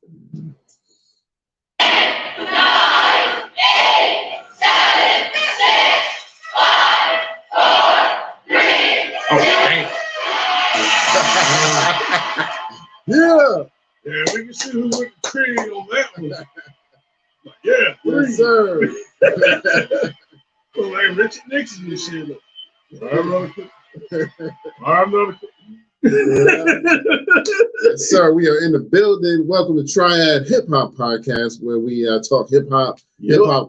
Yeah. Yeah, we can see who went the cream on that one. Yeah, Yes, sir. Well, like Richard Nixon and shit. I'm Yes, sir. We are in the building. Welcome to Triad Hip Hop Podcast, where we talk hip hop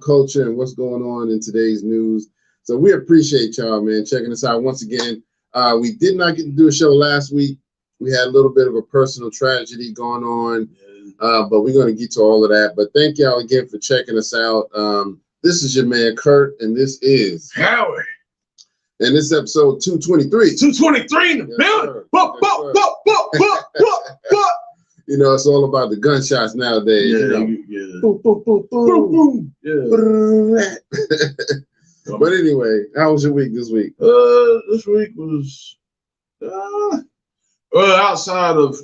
culture, and what's going on in today's news. So we appreciate y'all, man, checking us out once again. We did not get to do a show last week. We had a little bit of a personal tragedy going on, but we're going to get to all of that. But thank y'all again for checking us out. This is your man Kurt, and this is Howard. And this is episode 223. 223 in the building. You know, it's all about the gunshots nowadays. Yeah, you know? yeah. Boom, boom, boom, boom. Yeah. But anyway, how was your week this week? This week was outside of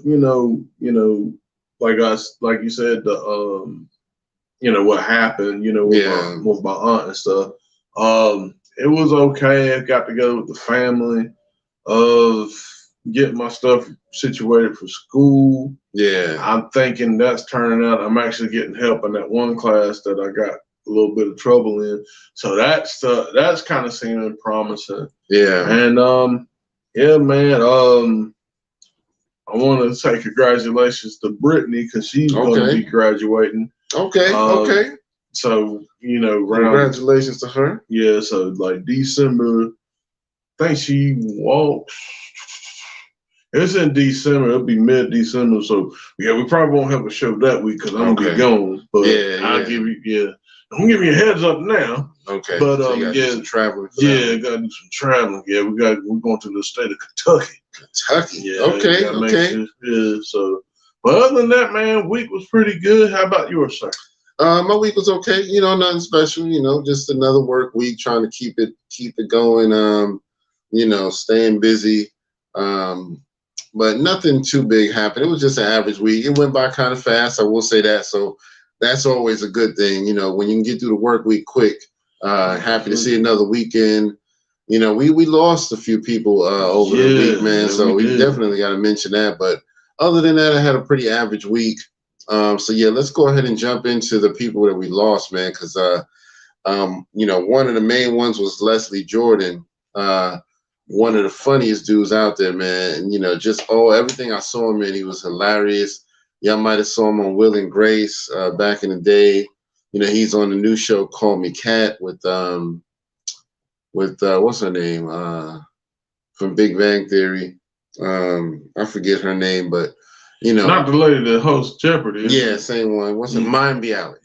like you said, the what happened, with my aunt and stuff. It was okay. I got together with the family of getting my stuff situated for school. Yeah. I'm thinking that's turning out. I'm actually getting help in that one class that I got a little bit of trouble in. So that's kind of seeming promising. Yeah. And yeah, man. I want to say congratulations to Brittany because she's going to be graduating. Okay. So, congratulations to her. Yeah, so like December, I think she walks. It's in December. It'll be mid-December. So, yeah, we probably won't have a show that week because I'm going to be gone. But I'll give you, I'm giving you a heads up now. Okay. But, so you gotta do some traveling. Yeah, got to do some traveling. Yeah, we're going to the state of Kentucky. Kentucky. Yeah. Okay. Yeah, so. But other than that, man, week was pretty good. How about yours, sir? My week was okay. Nothing special. Just another work week, trying to keep it going. Staying busy. But nothing too big happened. It was just an average week. It went by kind of fast. I will say that. So that's always a good thing. When you can get through the work week quick. Happy to see another weekend. We lost a few people over the week, man. So we definitely got to mention that. But other than that, I had a pretty average week. So yeah, let's go ahead and jump into the people that we lost, man. Because one of the main ones was Leslie Jordan, one of the funniest dudes out there, man. And just everything I saw him in, he was hilarious. Y'all might have saw him on Will and Grace back in the day. He's on the new show Call Me Cat with what's her name from Big Bang Theory. I forget her name, but. Not the lady that hosts Jeopardy. Yeah, same one. What's it? Mind Bialik.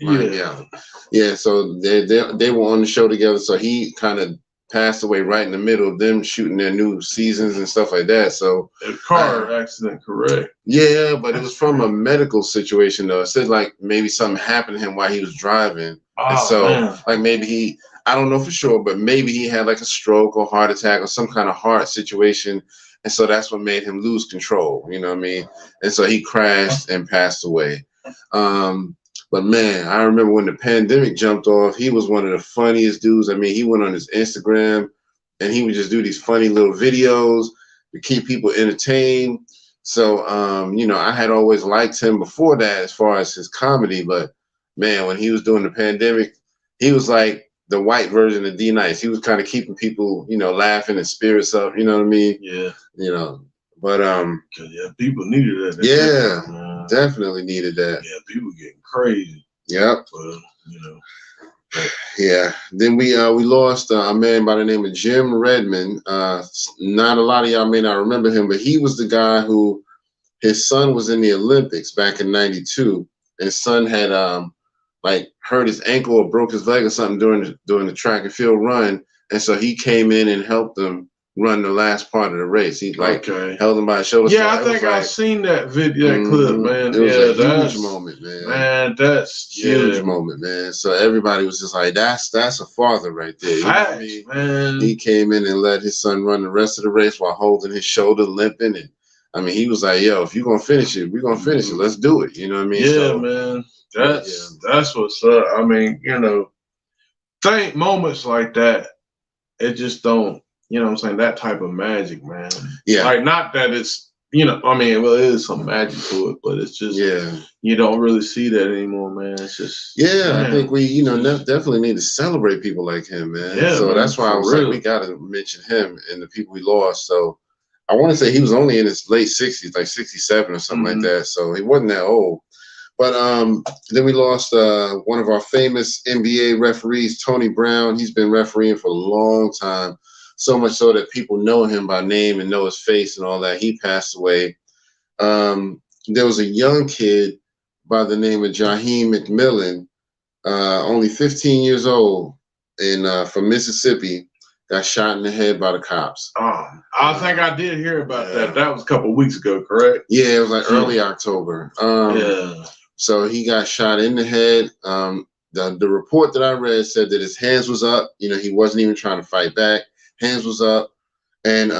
Yeah, so they were on the show together. So he kind of passed away right in the middle of them shooting their new seasons and stuff like that. So a car accident, correct? Yeah, but it was from a medical situation though. It said like maybe something happened to him while he was driving. And so man. Like maybe I don't know for sure, but maybe he had like a stroke or heart attack or some kind of heart situation. And so that's what made him lose control, you know what I mean? And so he crashed and passed away. But man, I remember when the pandemic jumped off, he was one of the funniest dudes. I mean, he went on his Instagram and he would just do these funny little videos to keep people entertained. So, I had always liked him before that as far as his comedy. But man, when he was doing the pandemic, he was like the white version of D Nice. He was kind of keeping people, laughing and spirits up. You know what I mean? Yeah. But yeah, people needed that. Yeah, definitely needed that. Yeah, people getting crazy. Yep. But, yeah. Then we lost a man by the name of Jim Redmond. Not a lot of y'all may not remember him, but he was the guy who his son was in the Olympics back in '92. His son had hurt his ankle or broke his leg or something during the track and field run, and so he came in and helped them run the last part of the race. He held him by the shoulder. Yeah, I think I've seen that video, that clip, man. It was a huge moment, man. Man, that's huge moment, man. So everybody was just like, that's a father right there. You know what I mean? Man. He came in and let his son run the rest of the race while holding his shoulder, limping, and I mean, he was like, "Yo, if you're gonna finish it, we're gonna finish it. Let's do it." You know what I mean? Yeah, man. That's what's up. I mean, think moments like that, it just don't, I'm saying, that type of magic, man. Yeah. Like, not that it's, I mean, well, it is some magic to it, but it's just, you don't really see that anymore, man. It's just, I think we, definitely need to celebrate people like him, man. Yeah, so man, that's why I was like, we got to mention him and the people we lost. So I want to say he was only in his late 60s, like 67 or something like that. So he wasn't that old. But then we lost one of our famous NBA referees, Tony Brown. He's been refereeing for a long time, so much so that people know him by name and know his face and all that. He passed away. There was a young kid by the name of Jaheim McMillan, only 15 years old, and from Mississippi, got shot in the head by the cops. I think I did hear about that. That was a couple of weeks ago, correct? Yeah, it was like early October. So he got shot in the head. The report that I read said that his hands was up. He wasn't even trying to fight back. Hands was up, and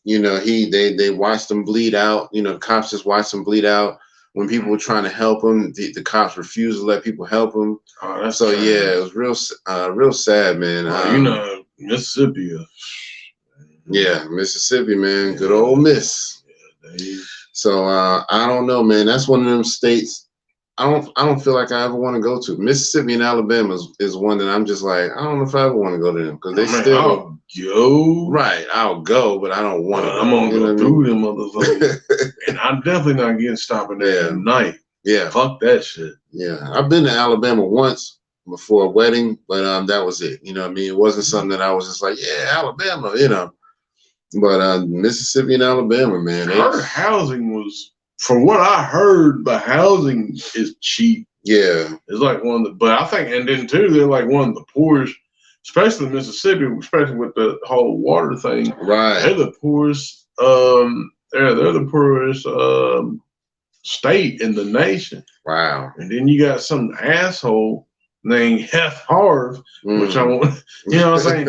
they watched him bleed out. The cops just watched him bleed out. When people were trying to help him, the cops refused to let people help him. So it was real sad, man. Mississippi. Yeah, Mississippi, man. Good old Miss. So I don't know, man. That's one of them states I don't feel like I ever want to go to. Mississippi and Alabama is one that I'm just like, I don't know if I ever want to go to them because they still I'll go. Right, I'll go, but I don't want to. I'm gonna go through them motherfuckers, and I'm definitely not getting stopping there at night. Yeah, fuck that shit. Yeah, I've been to Alabama once before a wedding, but that was it. You know what I mean? It wasn't something that I was just like, yeah, Alabama, But Mississippi and Alabama, man. Her housing was, from what I heard, the housing is cheap. Yeah. It's like one of the, but I think, and then too, they're like one of the poorest, especially Mississippi, especially with the whole water thing. Right. They're the poorest, they're the poorest state in the nation. Wow. And then you got some asshole named Hef Harv, which I want,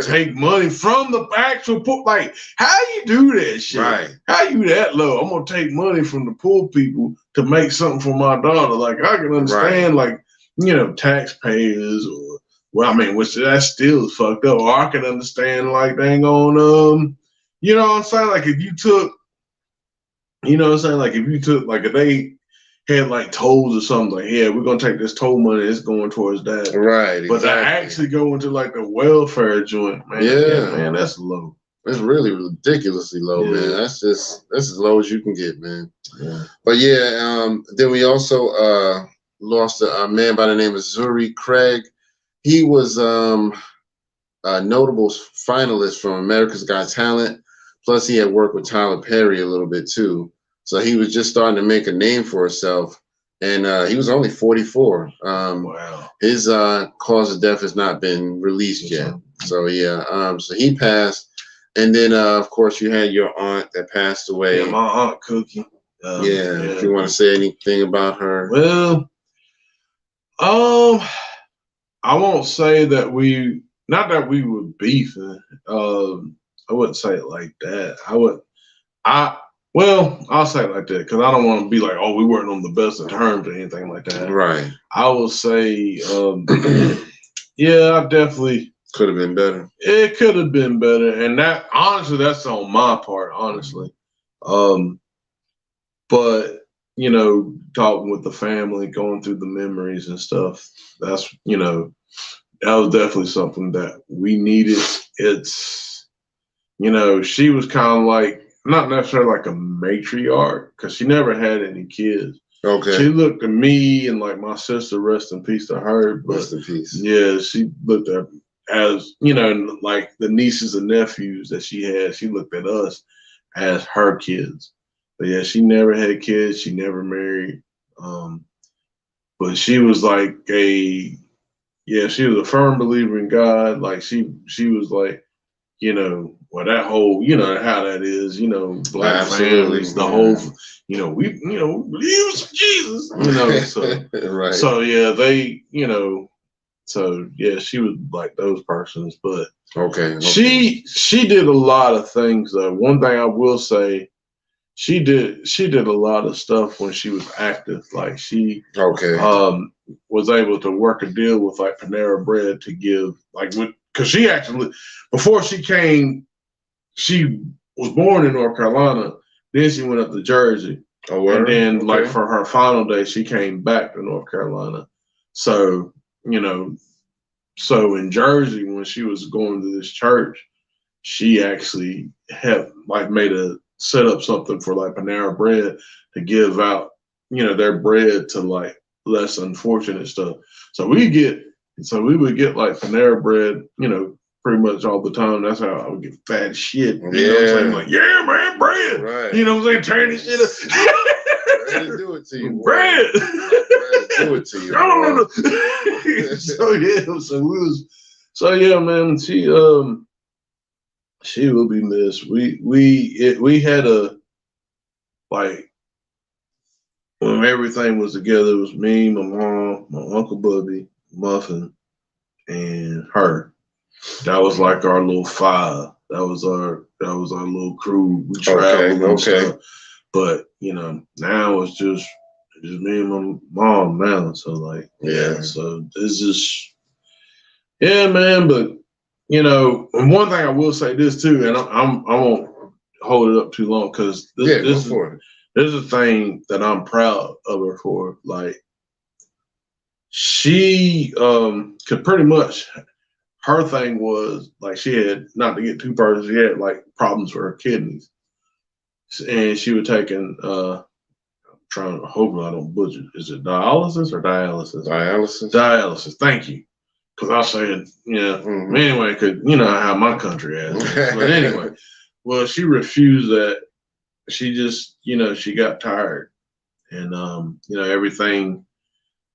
take money from the actual poor. Like, how you do that shit? Right. How you that low? I'm gonna take money from the poor people to make something for my daughter. Like, I can understand, taxpayers, or which that still is fucked up. Or I can understand, like, dang on, like if you took, if they had like tolls or something, like, yeah, we're gonna take this toll money, it's going towards that. Right. Exactly. But to actually go into like the welfare joint, man. Yeah, man, that's low. It's really ridiculously low, man. That's as low as you can get, man. Yeah. But then we also lost a man by the name of Zuri Craig. He was a notable finalist from America's Got Talent. Plus, he had worked with Tyler Perry a little bit too. So he was just starting to make a name for himself, and he was only 44. Wow. His cause of death has not been released yet. So so he passed, and then of course you had your aunt that passed away. Yeah, my aunt Cookie. If you want to say anything about her. Well, I won't say that not that we were beefing. I wouldn't say it like that. I'll say it like that because I don't want to be like, oh, we weren't on the best of terms or anything like that. Right. I will say, I definitely could have been better. It could have been better, and that honestly, that's on my part, honestly. But talking with the family, going through the memories and stuff, that's that was definitely something that we needed. It's she was kind of like, not necessarily like a matriarch, because she never had any kids. Okay. She looked at me and like my sister, rest in peace to her. But rest in peace. Yeah, she looked at as, like the nieces and nephews that she had, she looked at us as her kids. But yeah, she never had kids. She never married. But she was like she was a firm believer in God. Like she was like, that whole, how that is, black families, the whole, we believe in Jesus, so, right. So yeah, they, so yeah, she was like those persons, but okay. She did a lot of things though. One thing I will say, she did a lot of stuff when she was active. Like she was able to work a deal with like Panera Bread to give because she actually before she came, she was born in North Carolina. Then she went up to Jersey. Oh, and then like for her final day, she came back to North Carolina. So, so in Jersey, when she was going to this church, she actually set up something for like Panera Bread to give out, their bread to like less unfortunate stuff. So we would get like Panera Bread, pretty much all the time. That's how I would get fat as shit. You know what I'm saying? Like, yeah, man, bread. Right. You know what I'm saying? Turn this shit up. Ready to do it to you. Bread. Do it to you. No. So yeah, man. She will be missed. We had when everything was together, it was me, my mom, my Uncle Bubby, Muffin, and her. That was like our little five. That was our little crew. We traveled and stuff. But now it's just me and my mom now. So so it's just man. But and one thing I will say this too, and I won't hold it up too long because this is a thing that I'm proud of her for. Like she could pretty much. Her thing was like she had, not to get too personal, she had like problems with her kidneys, and she was taking hopefully I don't butcher. Is it dialysis or dialysis? Dialysis. Thank you, because I was saying anyway, because how my country is. But anyway, well, she refused that. She just she got tired, and everything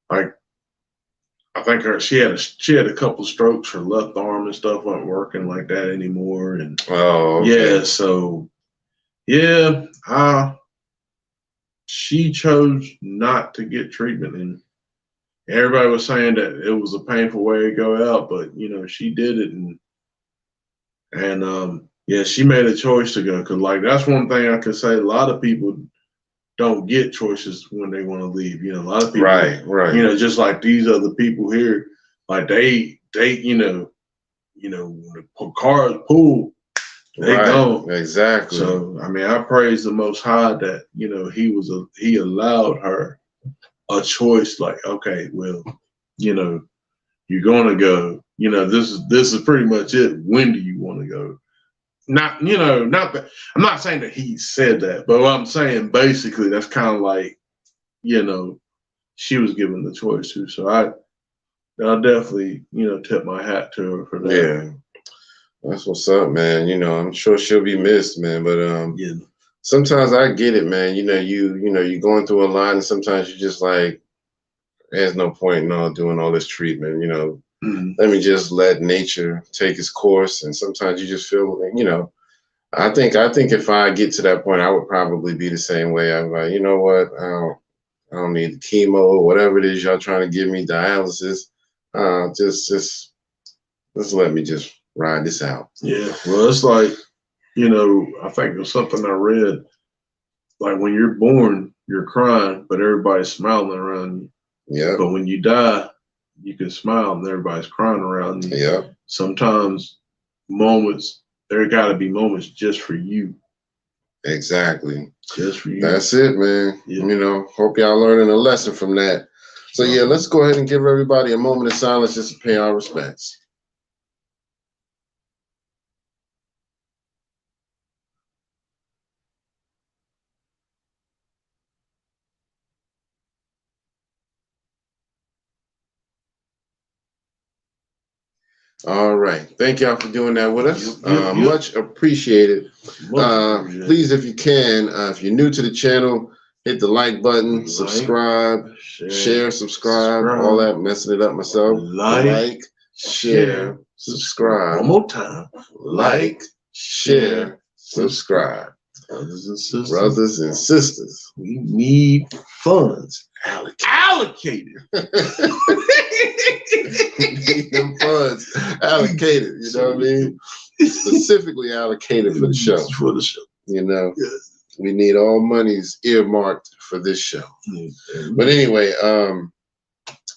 like. I think she had a couple strokes. Her left arm and stuff wasn't working like that anymore. And she chose not to get treatment, and everybody was saying that it was a painful way to go out, but she did it, and she made a choice to go. Cause like that's one thing I could say. A lot of people don't get choices when they want to leave. A lot of people, right. Just like these other people here, like they, when the cars pull, they gone. Exactly. So I mean, I praise the Most High that he allowed her a choice. Like, okay, well, you're gonna go. This is pretty much it. When do you want to go? Not that I'm not saying that he said that, but what I'm saying basically that's kind of like, she was given the choice to. So I definitely, tip my hat to her for that. Yeah. That's what's up, man. I'm sure she'll be missed, man. But sometimes I get it, man. You're going through a lot, and sometimes you're just like, there's no point in doing all this treatment, Let me just let nature take its course. And sometimes you just feel, I think if I get to that point, I would probably be the same way. I'm like, you know what? I don't need the chemo or whatever it is y'all trying to give me, dialysis. Just let me just ride this out. Yeah. Well, it's like, I think it was something I read. Like when you're born, you're crying, but everybody's smiling around you. Yeah. But when you die, you can smile and everybody's crying around you. Yeah. Sometimes there got to be moments just for you. Exactly. Just for you. That's it, man. Yeah. Hope y'all learning a lesson from that. So let's go ahead and give everybody a moment of silence just to pay our respects. All right. Thank y'all for doing that with us. Much appreciated. Please, if you can, if you're new to the channel, hit the like button, subscribe, share, subscribe, all that, messing it up myself. Like, share, subscribe. One more time. Like, share, subscribe. Brothers and sisters. We need funds allocated. We need them funds allocated. You know what I mean? Specifically allocated for the show. For the show. Yeah. We need all monies earmarked for this show. Mm-hmm. But anyway,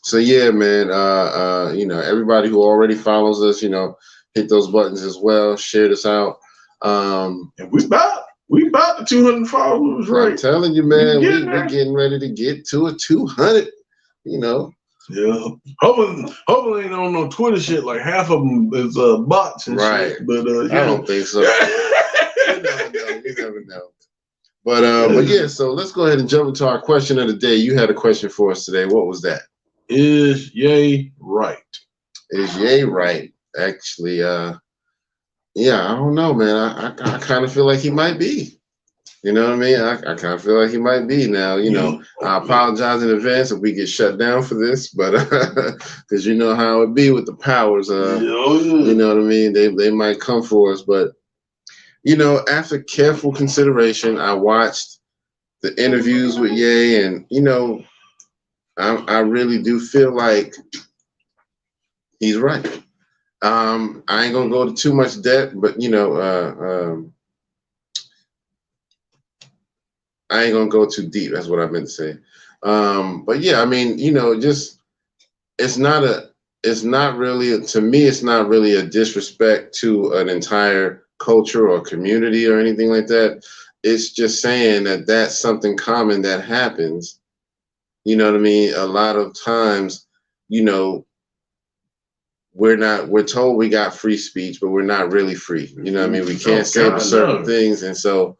so yeah, man, everybody who already follows us, hit those buttons as well. Share this out. And we about the 200 followers, right? I'm telling you, man, we're getting ready to get to a 200, Yeah. Hopefully ain't on no Twitter shit. Like half of them is bots and shit. But I don't think so. You never know. But yeah, so let's go ahead and jump into our question of the day. You had a question for us today. What was that? Is Ye right? Is Ye right? Actually, I don't know, man. I kind of feel like he might be. You know what I mean? I kind of feel like he might be now. I apologize in advance if we get shut down for this, but because you know how it be with the powers. You know what I mean? They might come for us, but after careful consideration, I watched the interviews with Ye, and I really do feel like he's right. I ain't gonna go to too much depth, but I ain't gonna go too deep. That's what I meant to say. But yeah, I mean, just it's not really, to me, it's not really a disrespect to an entire culture or community or anything like that. It's just saying that that's something common that happens. You know what I mean? A lot of times, we're told we got free speech, but we're not really free. You know what I mean? We can't say certain things. And so,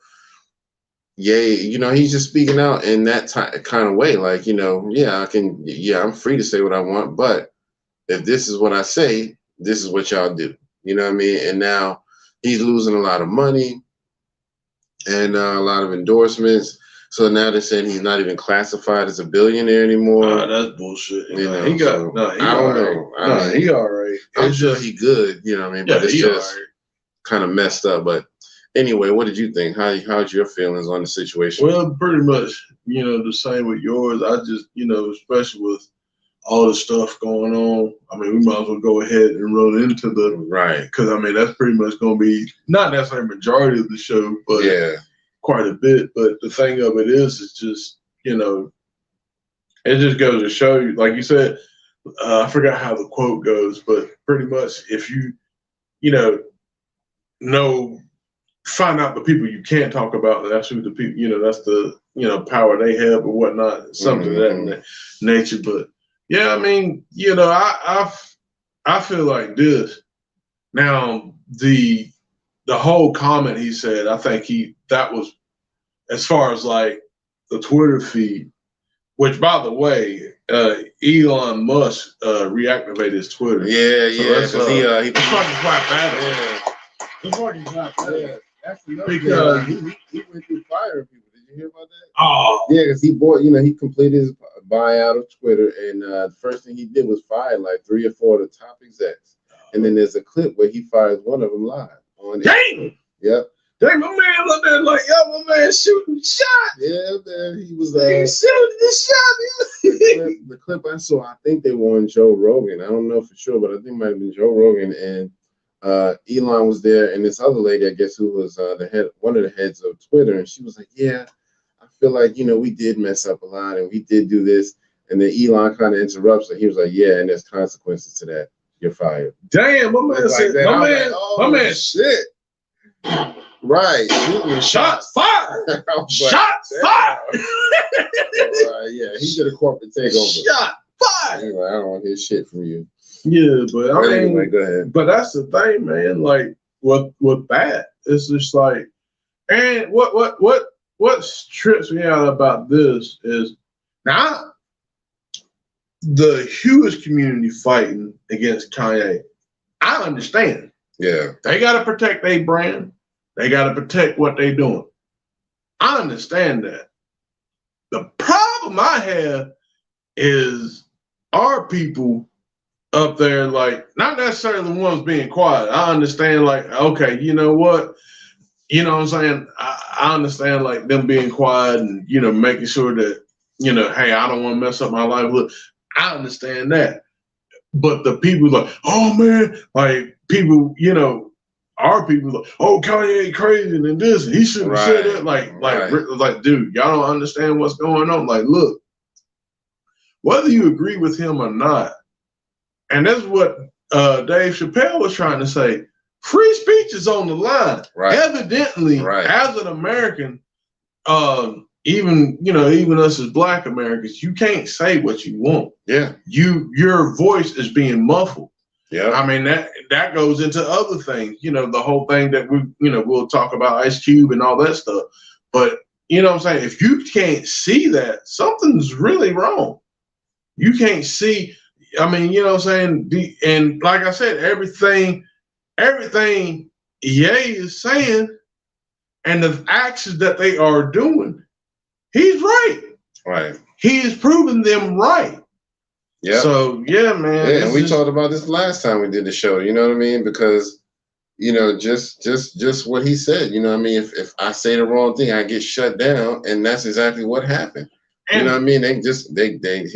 he's just speaking out in that kind of way. Like, I'm free to say what I want, but if this is what I say, this is what y'all do. You know what I mean? And now he's losing a lot of money and a lot of endorsements. So now they're saying he's not even classified as a billionaire anymore. That's bullshit. He all right. I'm sure he good. You know what I mean? But it's just kind of messed up. But anyway, what did you think? How's your feelings on the situation? Well, pretty much, the same with yours. I just, especially with all the stuff going on, I mean, we might as well go ahead and run into the right, because I mean that's pretty much going to be not necessarily majority of the show, but quite a bit. But the thing of it is, it's just it just goes to show you, like you said, I forgot how the quote goes, but pretty much if you find out the people you can't talk about, that's who the people, that's the power they have or whatnot, something of that nature. But yeah, I mean, I feel like this. Now the whole comment he said, I think that was as far as like the Twitter feed, which by the way, Elon Musk reactivated his Twitter. So he fucking clapped at him. He fucking clapped at him. Because he went through firing people. Did you hear about that? Oh, yeah, because he bought, he completed his buyout of Twitter, and the first thing he did was fire like 3 or 4 of the top execs. And then there's a clip where he fires one of them live on it. Dang! Yep. Dang, my man looked there like, yo, my man shooting shot. Yeah, man, he was shooting the shot. The clip I saw, I think they were on Joe Rogan. I don't know for sure, but I think it might have been Joe Rogan, and Elon was there, and this other lady, I guess, who was one of the heads of Twitter, and she was like, yeah, I feel like, we did mess up a lot, and we did do this. And then Elon kind of interrupts, and he was like, yeah, and there's consequences to that. You're fired. Damn, my man said, like my man, shit. Right. Shots fired. Shots fired. Yeah, he did a corporate takeover. Shot fired. Anyway, I don't want to hear shit from you. Yeah, but I mean, anyway, go ahead. But that's the thing, man. Like with that, it's just like, and what trips me out about this is now the Jewish community fighting against Kanye. I understand. Yeah, they got to protect their brand. They got to protect what they're doing. I understand that. The problem I have is our people up there, like, not necessarily the ones being quiet. I understand, like, okay, you know what? You know what I'm saying? I understand, like, them being quiet and, making sure that, hey, I don't want to mess up my life. Look, I understand that. But the people like, oh, man, like, people, our people like, oh, Kanye ain't crazy and this, he shouldn't have said that. Like, dude, y'all don't understand what's going on. Like, look, whether you agree with him or not, and that's what Dave Chappelle was trying to say. Free speech is on the line. Right. Evidently, as an American, even us as Black Americans, you can't say what you want. Yeah. Your voice is being muffled. Yeah. I mean, that goes into other things, the whole thing that we'll talk about Ice Cube and all that stuff. But you know what I'm saying? If you can't see that, something's really wrong. You can't see, I mean, you know what I'm saying? And like I said, everything Ye is saying and the actions that they are doing, he's right. Right. He is proving them right. Yeah. So yeah, man. Yeah, and we talked about this last time we did the show. You know what I mean? Because just what he said. You know what I mean? If I say the wrong thing, I get shut down, and that's exactly what happened. And, you know what I mean?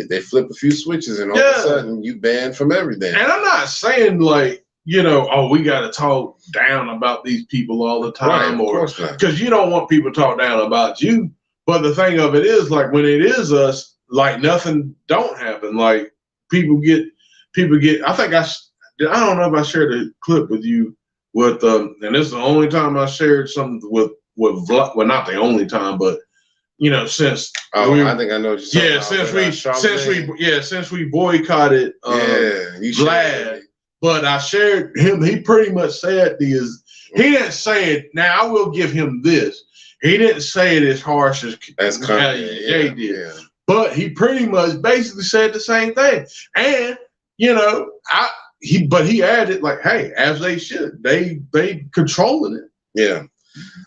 They flip a few switches, and all of a sudden you banned from everything. And I'm not saying like, oh, we got to talk down about these people all the time, or because you don't want people to talk down about you. But the thing of it is, like when it is us, like nothing don't happen. Like people get. I think I don't know if I shared a clip with you with, and this is the only time I shared something with Vlad. Well, not the only time, but since I think I know what you're since we boycotted Vlad. But I shared him. He pretty much said he didn't say it. Now I will give him this. He didn't say it as harsh as Kanye did. Yeah. But he pretty much basically said the same thing. And he added like, hey, as they should. They controlling it. Yeah.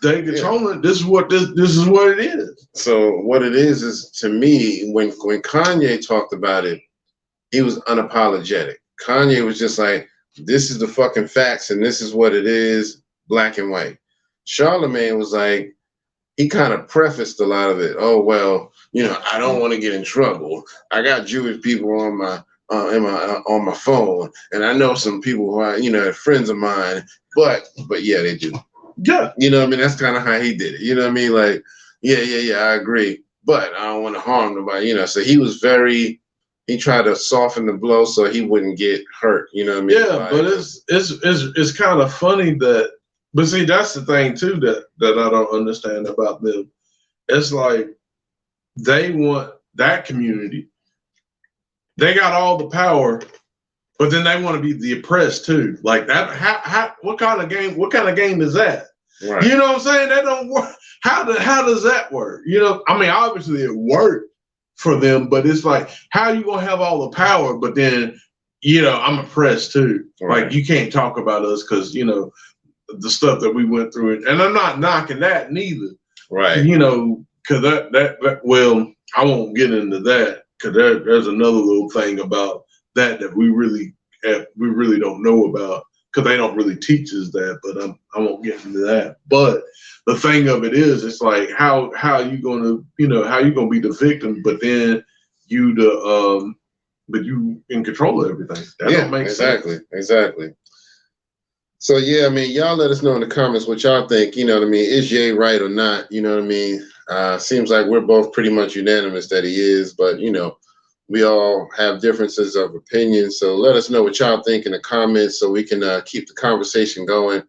They controlling it. This is what it is. So what it is to me, when Kanye talked about it, he was unapologetic. Kanye was just like, this is the fucking facts and this is what it is, black and white. Charlemagne was like, he kind of prefaced a lot of it. Oh, well, I don't want to get in trouble. I got Jewish people on my phone, and I know some people who are, friends of mine, but yeah, they do. Yeah. You know what I mean? That's kind of how he did it. You know what I mean? Like, yeah, I agree, but I don't want to harm nobody, So he was he tried to soften the blow so he wouldn't get hurt. You know what I mean? Yeah, but it's kind of funny that, but see, that's the thing too that I don't understand about them. It's like they want that community. They got all the power, but then they want to be the oppressed too. Like that. What kind of game is that? Right. You know what I'm saying? That don't work. How does that work? I mean, obviously it worked for them, but it's like, how are you gonna have all the power, but then I'm oppressed too. Right. Like you can't talk about us because the stuff that we went through, and I'm not knocking that neither. Right. Because that well, I won't get into that because there's another little thing about that we really don't know about because they don't really teach us that. But I won't get into that. But the thing of it is, it's like how you gonna how you gonna be the victim, but then but you in control of everything. That don't make sense. Exactly. So yeah, I mean, y'all let us know in the comments what y'all think. You know what I mean? Is Ye right or not? You know what I mean? Seems like we're both pretty much unanimous that he is, but we all have differences of opinion. So let us know what y'all think in the comments so we can keep the conversation going.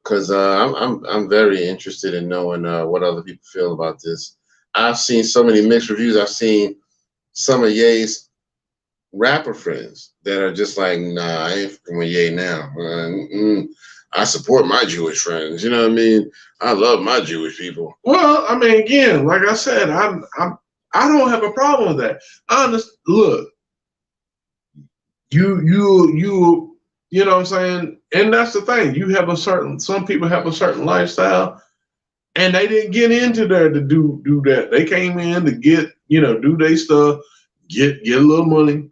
Because I'm very interested in knowing what other people feel about this. I've seen so many mixed reviews. I've seen some of Ye's rapper friends that are just like, nah, I ain't fucking with Ye now. I support my Jewish friends. You know what I mean? I love my Jewish people. Well, I mean, again, like I said, I don't have a problem with that. Look, you know what I'm saying? And that's the thing. Some people have a certain lifestyle and they didn't get into there to do that. They came in to get, do their stuff, get a little money,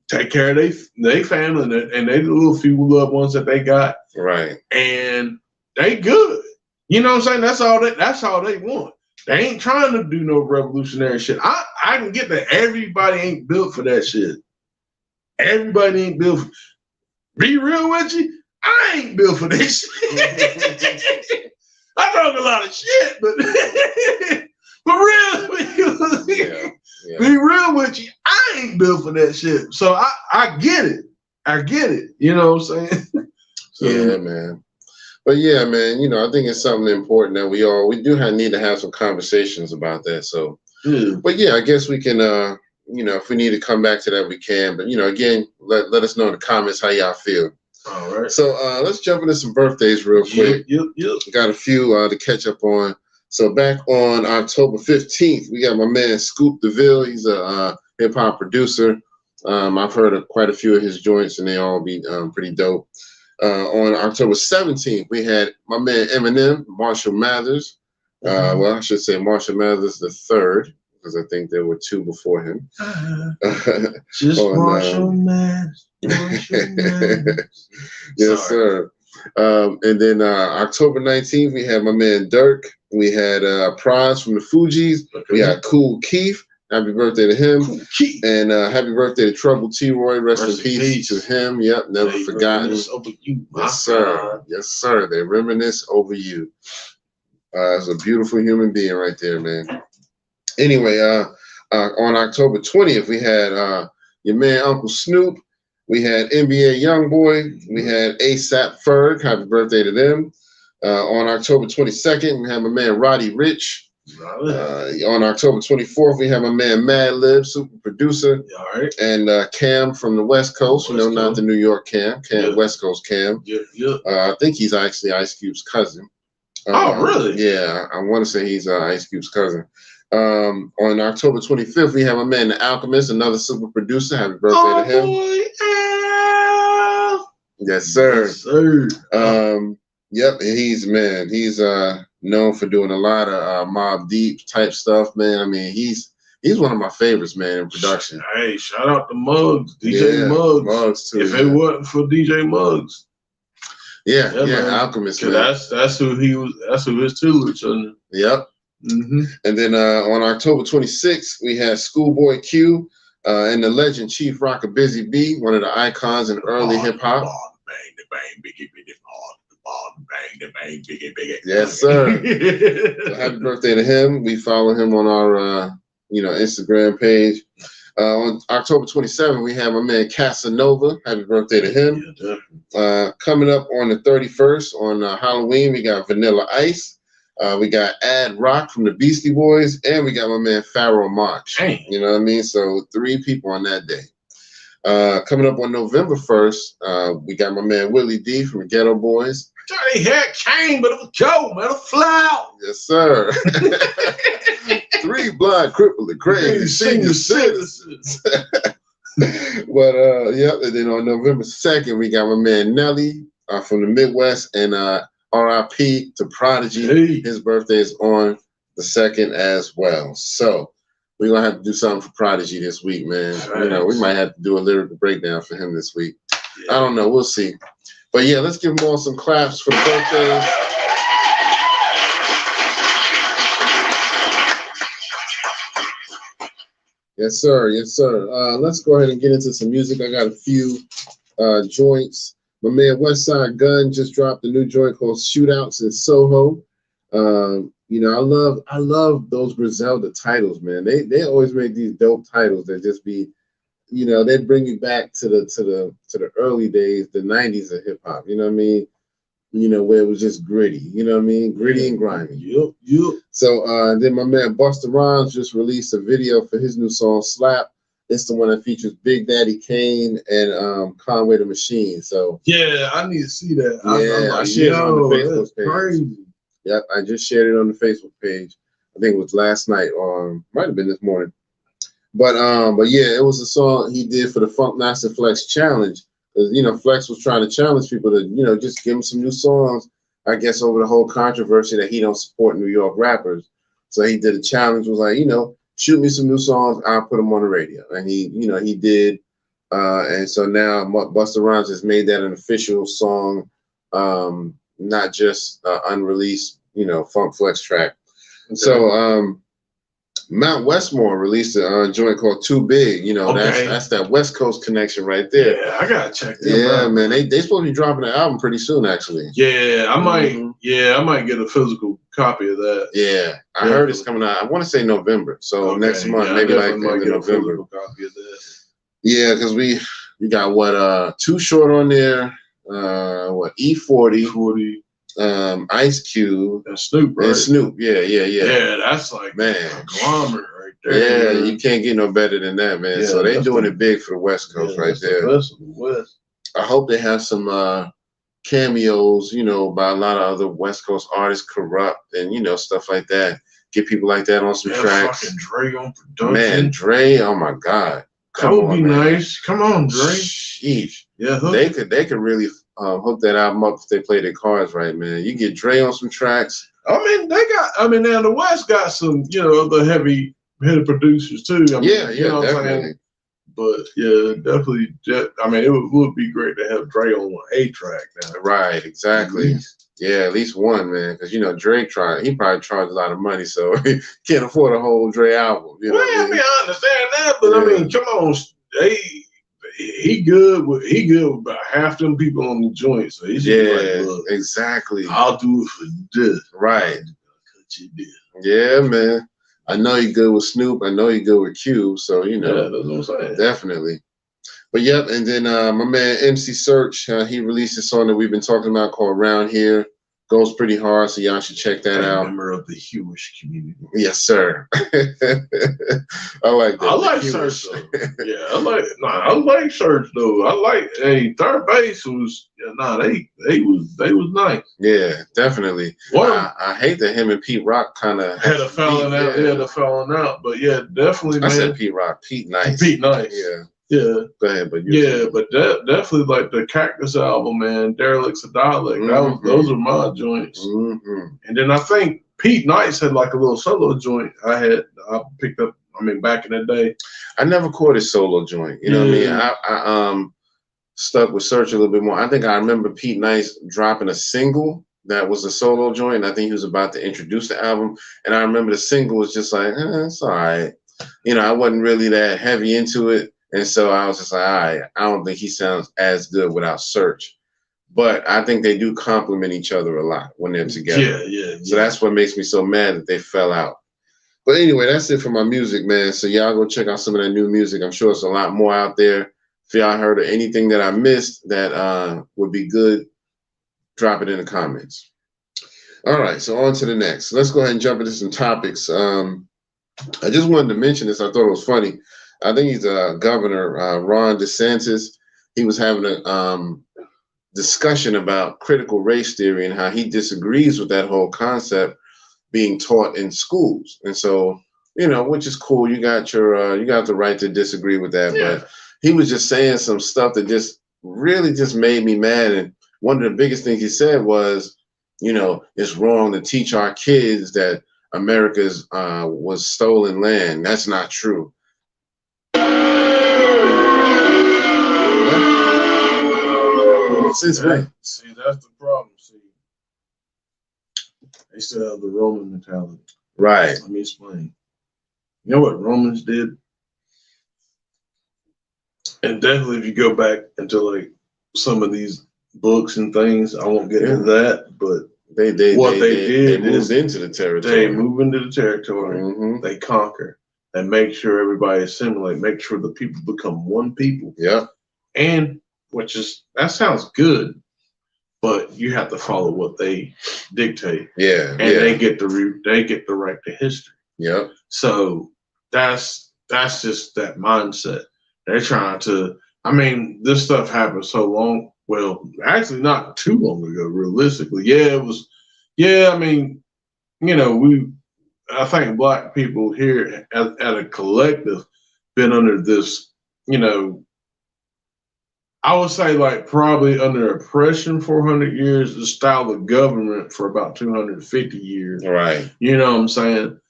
take care of their family and they little few loved ones that they got. Right. And they good. You know what I'm saying? That's all they want. They ain't trying to do no revolutionary shit. I can get that everybody ain't built for that shit. Everybody ain't built for, be real with you. I ain't built for this shit. I talk a lot of shit, but be real with you, I ain't built for that shit. So I get it. I get it. You know what I'm saying? So, yeah, man. But yeah, man, you know, I think it's something important that we need to have some conversations about that. So, but yeah, I guess we can, you know, if we need to come back to that, we can. But, you know, again, let us know in the comments how y'all feel. All right. So let's jump into some birthdays real quick. Yep. Got a few to catch up on. So back on October 15th, we got my man Scoop DeVille. He's a hip hop producer. I've heard of quite a few of his joints, and they all be pretty dope. On October 17th, we had my man Eminem, Marshall Mathers. Well, I should say Marshall Mathers the third, because I think there were two before him. Just Marshall Mathers. Yes, sir. And then October 19th, we had my man Dirk. We had Prize from the Fugees. Okay. We had Cool Keith. Happy birthday to him. Cool Keith. And happy birthday to Trouble T-Roy. Rest in peace to him. Yep, never forgotten. Over you, yes, sir. God. Yes, sir. They reminisce over you. It's a beautiful human being right there, man. Anyway, on October 20th, we had your man Uncle Snoop. We had NBA Youngboy. We had ASAP Ferg. Happy birthday to them. On October 22nd, we have my man Roddy Ricch. On October 24th, we have my man Mad Lib, super producer. All right. And Cam from the West Coast. Not the New York Cam. West Coast Cam. Yeah. I think he's actually Ice Cube's cousin. Oh, really? Yeah, I want to say he's Ice Cube's cousin. On October 25th, we have my man The Alchemist, another super producer. Happy birthday to him. Boy, yes, sir. Yes, sir. Yep, he's known for doing a lot of Mobb Deep type stuff, man. I mean, he's one of my favorites, man, in production. Hey, shout out to Muggs, DJ Muggs. Muggs too. If it wasn't for DJ Muggs. Yeah, Alchemist, man. That's who he was. That's who his tutelage under. Yep. Mm-hmm. And then on October 26th, we had Schoolboy Q and the legend Chief Rocker Busy B, one of the icons in early hip hop. Yes, sir. So happy birthday to him. We follow him on our Instagram page. On October 27th, we have my man Casanova. Happy birthday to him. Yeah, coming up on the 31st, on Halloween, we got Vanilla Ice. We got Ad Rock from the Beastie Boys, and we got my man Pharoah Monch. Dang. You know what I mean? So 3 people on that day. Coming up on November 1st, we got my man Willie D from the Ghetto Boys. Johnny Hair came, but it was cold, man. It fly out. Yes, sir. 3 blind, crippled, and crazy senior citizens. But yep. And then on November 2nd, we got my man Nelly from the Midwest, and R.I.P. to Prodigy. Hey. His birthday is on the 2nd as well. So we're gonna have to do something for Prodigy this week, man. Right. You know, we might have to do a lyrical breakdown for him this week. Yeah. I don't know. We'll see. But yeah, let's give them all some claps for the birthdays. Yes, sir. Yes, sir. Let's go ahead and get into some music. I got a few joints. My man Westside Gun just dropped a new joint called Shootouts in Soho. You know, I love those Griselda titles, man. They always make these dope titles that just be, you know, they bring you back to the early days, the 90s of hip hop. You know what I mean? You know, where it was just gritty. You know what I mean? Gritty and grimy. Yep. So then my man Busta Rhymes just released a video for his new song Slap. It's the one that features Big Daddy Kane and Conway the Machine. So yeah, I need to see that. Yeah, I shared it on the Facebook page. Crazy. Yep, I just shared it on the Facebook page. I think it was last night, or might have been this morning. But yeah, it was a song he did for the Funk Master Flex Challenge. Because, you know, Flex was trying to challenge people to, you know, just give him some new songs, I guess, over the whole controversy that he don't support New York rappers. So he did a challenge, was like, you know, shoot me some new songs, I'll put them on the radio. And he, you know, he did. And so now Busta Rhymes has made that an official song, not just unreleased, you know, Funk Flex track. Okay. So Mount Westmore released a joint called Too Big. You know, that's that West Coast connection right there. Yeah, I gotta check them out. Yeah, man, they supposed to be dropping an album pretty soon, actually. Yeah, I might. Yeah, I might get a physical copy of that. Yeah, I heard it's coming out. I want to say November, so next month, maybe like the end of November. A copy of that. Yeah, because we got what Too Short on there. What E40. Ice Cube and Snoop, right? And Snoop, yeah. Yeah, that's like man, a conglomerate right there. Yeah, you can't get no better than that, man. Yeah, so they doing it big for the West Coast right there. The best of the West. I hope they have some cameos, you know, by a lot of other West Coast artists, Corrupt and stuff like that. Get people like that on some tracks. Fucking Dre on production. Man, Dre, oh my God. That would be nice. Come on, Dre. Sheesh. Yeah, they could really hook that album up if they play their cards right, man. You get Dre on some tracks. Now the West got some, other heavy hitter producers too. Definitely. But yeah, definitely. It would be great to have Dre on a track now. Right, exactly. At least one, man, because Dre he probably charged a lot of money, so he can't afford a whole Dre album. I understand that, but come on, he good with about half them people on the joint, so he should be like, look, exactly. I'll do it for this. Right. Cut you deal. Yeah, man. I know you're good with Snoop. I know you're good with Cube, so Yeah, that's what I'm saying. Definitely. But yep, and then my man MC Search, he released a song that we've been talking about called Round Here. Goes pretty hard, so y'all should check that out. Member of the Hewish community. Yes, sir. I like that. I like Search though. Yeah, I like Search though. Third base was they was nice. Yeah, definitely. I hate that him and Pete Rock kind of had a falling out. Yeah, the falling out. But yeah, definitely. Man. I said Pete Rock. Pete Nice. Yeah. Yeah. Go ahead, but definitely like the Cactus album, man. Derelict's a Dialect. Those are my joints. Mm-hmm. And then I think Pete Nice had like a little solo joint I picked up. Back in the day. I never caught his solo joint. You know what I mean? I stuck with Search a little bit more. I think I remember Pete Nice dropping a single that was a solo joint. And I think he was about to introduce the album. And I remember the single was just like, it's all right. I wasn't really that heavy into it. And so I was just like, all right, I don't think he sounds as good without Search. But I think they do complement each other a lot when they're together. Yeah. So that's what makes me so mad that they fell out. But anyway, that's it for my music, man. So y'all go check out some of that new music. I'm sure there's a lot more out there. If y'all heard of anything that I missed that would be good, drop it in the comments. All right, so on to the next. Let's go ahead and jump into some topics. I just wanted to mention this. I thought it was funny. I think he's Governor Ron DeSantis. He was having a discussion about critical race theory and how he disagrees with that whole concept being taught in schools. And so, which is cool. You got the right to disagree with that. Yeah. But he was just saying some stuff that just really just made me mad. And one of the biggest things he said was, it's wrong to teach our kids that America's was stolen land. That's not true. See, that's the problem. See, they still have the Roman mentality. Right. Let me explain. You know what Romans did? And definitely if you go back into like some of these books and things, I won't get into that, but they moved into the territory. They move into the territory. Mm-hmm. They conquer. They make sure everybody assimilate, make sure the people become one people. Yeah. And that sounds good, but you have to follow what they dictate. Yeah. And they get the right to history. Yeah. So that's just that mindset. They're trying to. This stuff happened so long. Well, actually, not too long ago. Realistically, it was. Yeah, I think Black people here at a collective been under this. I would say like probably under oppression 400 years, the style of government for about 250 years. Right. You know what I'm saying?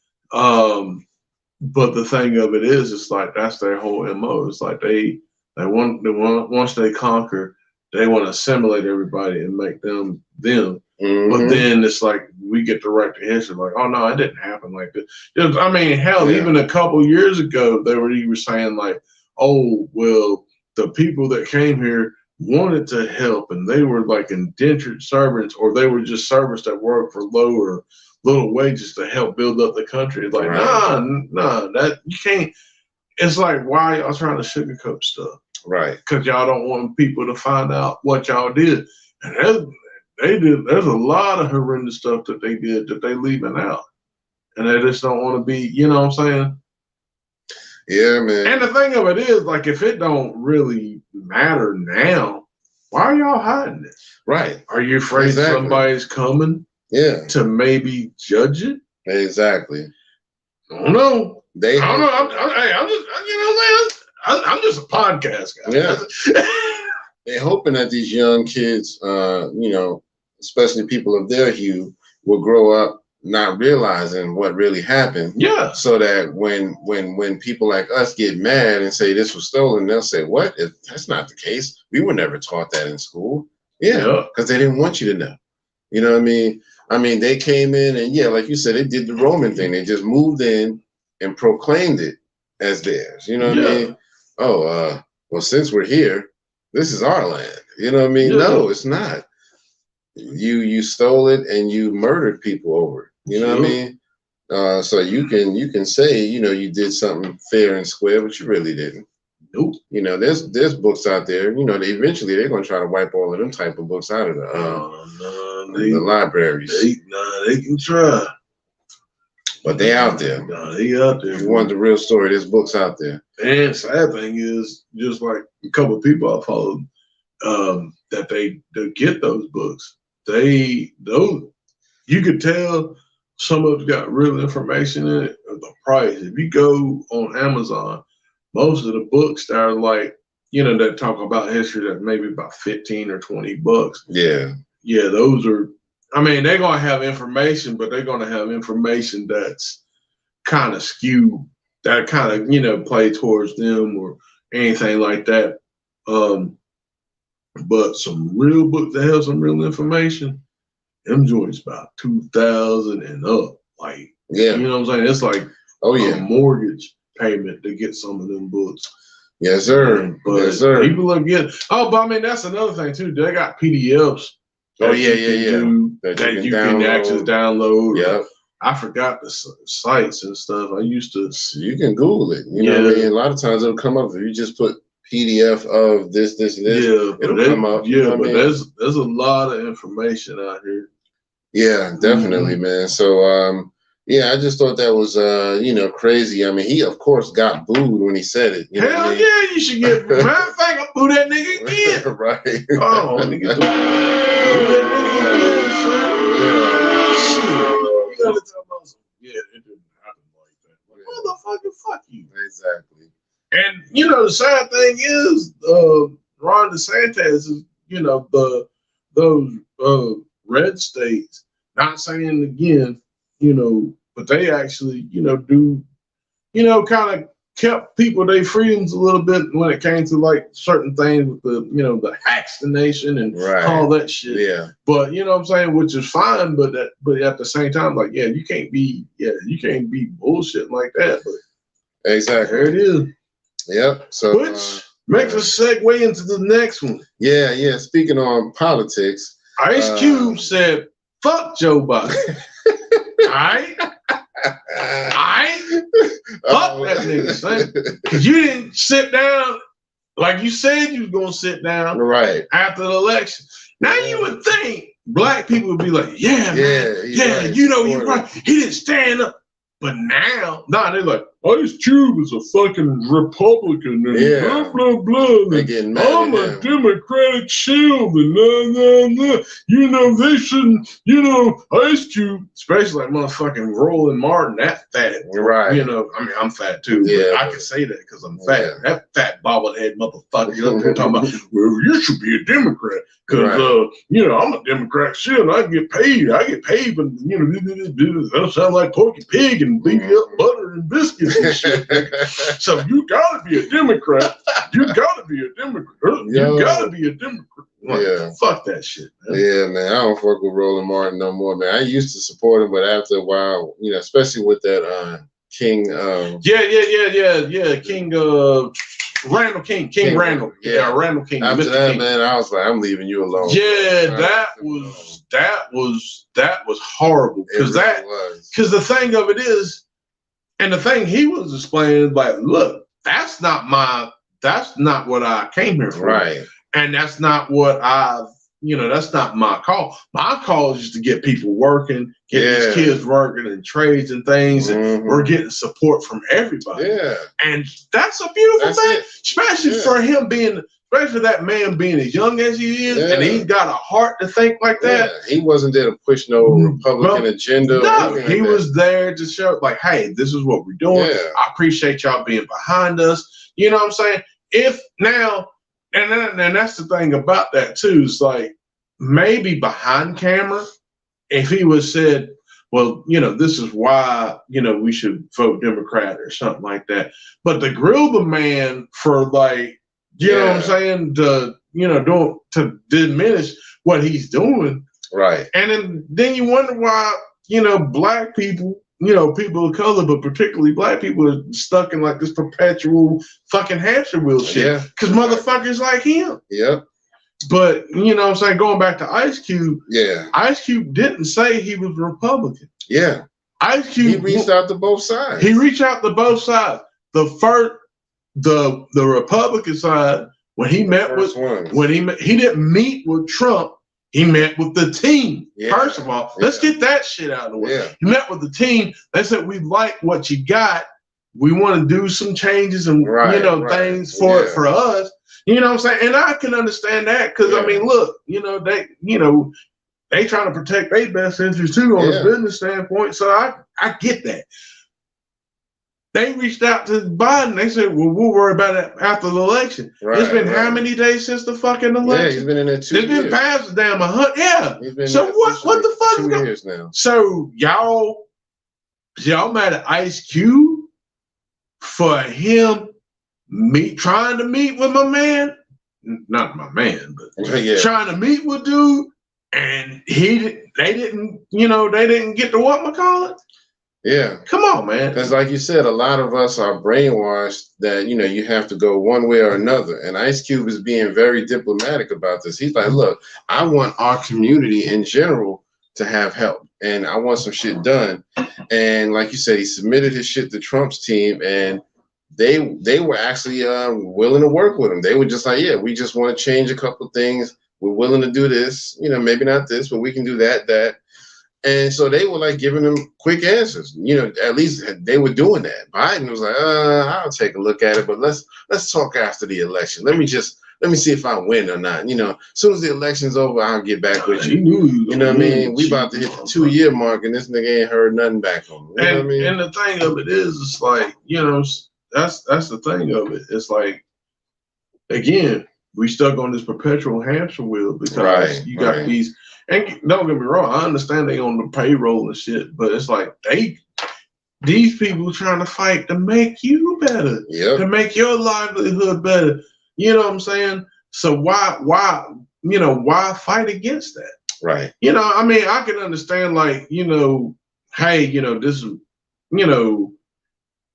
But the thing of it is, it's like that's their whole MO. It's like they want once they conquer, they want to assimilate everybody and make them. Mm-hmm. But then it's like we get to write the history like, oh no, it didn't happen like this. I mean, hell, even a couple years ago, they were even saying like, oh, well, the people that came here wanted to help, and they were like indentured servants, or they were just servants that worked for low or little wages to help build up the country. It's like, nah, that you can't. It's like, why y'all trying to sugarcoat stuff? Right. Because y'all don't want people to find out what y'all did. And there's a lot of horrendous stuff that they did that they leaving out. And they just don't want to be, you know what I'm saying? Yeah, man. And the thing of it is, like, if it don't really matter now, why are y'all hiding it? Right. Are you afraid somebody's coming? Yeah. To maybe judge it? Exactly. I don't know. I don't know. I'm just, you know what I'm saying? I'm just a podcast guy. Yeah. They're hoping that these young kids, you know, especially people of their hue, will grow up not realizing what really happened. Yeah. So that when people like us get mad and say this was stolen, they'll say, "What? That's not the case. We were never taught that in school." Yeah, because they didn't want you to know. You know what I mean? I mean, they came in and like you said, they did the Roman thing. They just moved in and proclaimed it as theirs. You know what I mean? Oh, well, since we're here, this is our land. You know what I mean? Yeah. No, it's not. You stole it and you murdered people over it. You know what I mean? So you can say, you know, you did something fair and square, but you really didn't. Nope. You know, there's books out there. You know, eventually they're gonna try to wipe all of them type of books out of the libraries. They can try. But they out there. They out there. If you want the real story, there's books out there. And sad thing is, just like a couple of people I followed, that they get those books. You could tell some of it's got real information in it. Of the price. If you go on Amazon, most of the books that are like, you know, that talk about history, that maybe about $15 or $20. Yeah. Yeah, those are. I mean, they're gonna have information, but they're gonna have information that's kind of skewed, that kind of, you know, play towards them or anything like that. But some real books that have some real information, them joints about 2,000 and up. Like, you know what I'm saying? It's like a mortgage payment to get some of them books. Yes, sir. But yes, sir. People are getting. Oh, but I mean, that's another thing too. They got PDFs. That you can actually download. Yeah. I forgot the sites and stuff. I used to. You can Google it. You know what I mean? A lot of times it'll come up if you just put PDF of this, and this. Yeah, it'll come up. Yeah, but there's a lot of information out here. Yeah, definitely, man. So, I just thought that was, you know, crazy. I mean, he of course got booed when he said it. Hell yeah, you should get booed. Matter of fact, I'll boo that nigga again. Right. Oh, nigga, boo that nigga again, son. You gotta tell us. Yeah, it didn't happen like that. Like, motherfucker, fuck you. Exactly. And you know, the sad thing is, Ron DeSantis is, you know, those red states. Not saying again, you know, but they actually, you know, do, you know, kind of kept people their freedoms a little bit when it came to like certain things with the, you know, the vaccination and all that shit. Yeah. But you know what I'm saying, which is fine, but at the same time, like, you can't be bullshit like that. But exactly. There it is. Yep. So which makes us segue into the next one. Yeah. Speaking on politics, Ice Cube said, "Fuck Joe Biden." Alright? Fuck that nigga, son. Because you didn't sit down like you said you was gonna sit down after the election. Now you would think black people would be like, yeah, man, you know, you're right. He didn't stand up. But now, they're like, Ice Cube is a fucking Republican and blah, blah, blah. And I'm a Democratic shield and blah. You know, they shouldn't, you know, Ice Cube, especially like motherfucking Roland Martin, that fat. Right. You know, I mean, I'm fat too. But I can say that because I'm fat. Yeah. That fat bobblehead motherfucker up there talking about, well, you should be a Democrat. Because, you know, I'm a Democrat shield and I get paid, but, you know, that sound like Porky Pig and beat up butter and biscuits and shit. So you gotta be a Democrat. You gotta be a Democrat. Fuck that shit, man. Yeah, man. I don't fuck with Roland Martin no more, man. I used to support him, but after a while, especially with that King. King. Randall King. Randall. Yeah, Randall King. After Mr. that, King. man, I was like, I'm leaving you alone. Yeah, that was horrible because the thing of it is, and the thing he was explaining, like, look, that's not what I came here for, right? And that's not what that's not my call. My call is just to get people working, get these kids working in trades and things, and we're getting support from everybody. Yeah, and that's a beautiful thing, especially for him especially that man being as young as he is, and he's got a heart to think like that. He wasn't there to push no Republican agenda. No, he was there to show, like, hey, this is what we're doing. Yeah. I appreciate y'all being behind us. You know what I'm saying? If now, and that's the thing about that too, is like maybe behind camera, if he was said, well, this is why, we should vote Democrat or something like that. But to grill the man for like, you know what I'm saying, to diminish what he's doing. Right. And then you wonder why, black people, people of color, but particularly black people are stuck in like this perpetual fucking hamster wheel shit. Because motherfuckers like him. Yep. But, you know what I'm saying, going back to Ice Cube, Ice Cube didn't say he was Republican. Yeah. Ice Cube. He reached out to both sides. He reached out to both sides. The Republican side, when he met with, he didn't meet with Trump, he met with the team. Yeah. First of all, let's get that shit out of the way. Yeah. He met with the team. They said, we like what you got. We want to do some changes and, things for it for us. You know what I'm saying? And I can understand that because, I mean, look, they trying to protect their best interest too on a business standpoint. So I get that. They reached out to Biden. They said, well, we'll worry about it after the election. Right, it's been how many days since the fucking election? Yeah, he's been in there 2 years. It's been past the damn 100. Yeah. So what the fuck? 2 years now. So y'all mad at Ice Cube for him trying to meet with my man? Not my man, but trying to meet with dude, and they didn't get to whatchamacallit? Yeah. Come on, man. Because like you said, a lot of us are brainwashed that, you have to go one way or another. And Ice Cube is being very diplomatic about this. He's like, look, I want our community in general to have help. And I want some shit done. And like you said, he submitted his shit to Trump's team, and they were actually willing to work with him. They were just like, yeah, we just want to change a couple of things. We're willing to do this, maybe not this, but we can do that. And so they were like giving them quick answers. At least they were doing that. Biden was like, I'll take a look at it, but let's talk after the election. Let me see if I win or not. As soon as the election's over, I'll get back with you. You know what I mean? We about to hit the 2-year mark, and this nigga ain't heard nothing back from him. You know what I mean? And the thing of it is, it's like, that's the thing of it. It's like, again, we stuck on this perpetual hamster wheel because you got these. And don't get me wrong, I understand they on the payroll and shit, but it's like these people trying to fight to make you better, to make your livelihood better. You know what I'm saying? So why fight against that? Right. I mean, I can understand, like, hey, this is,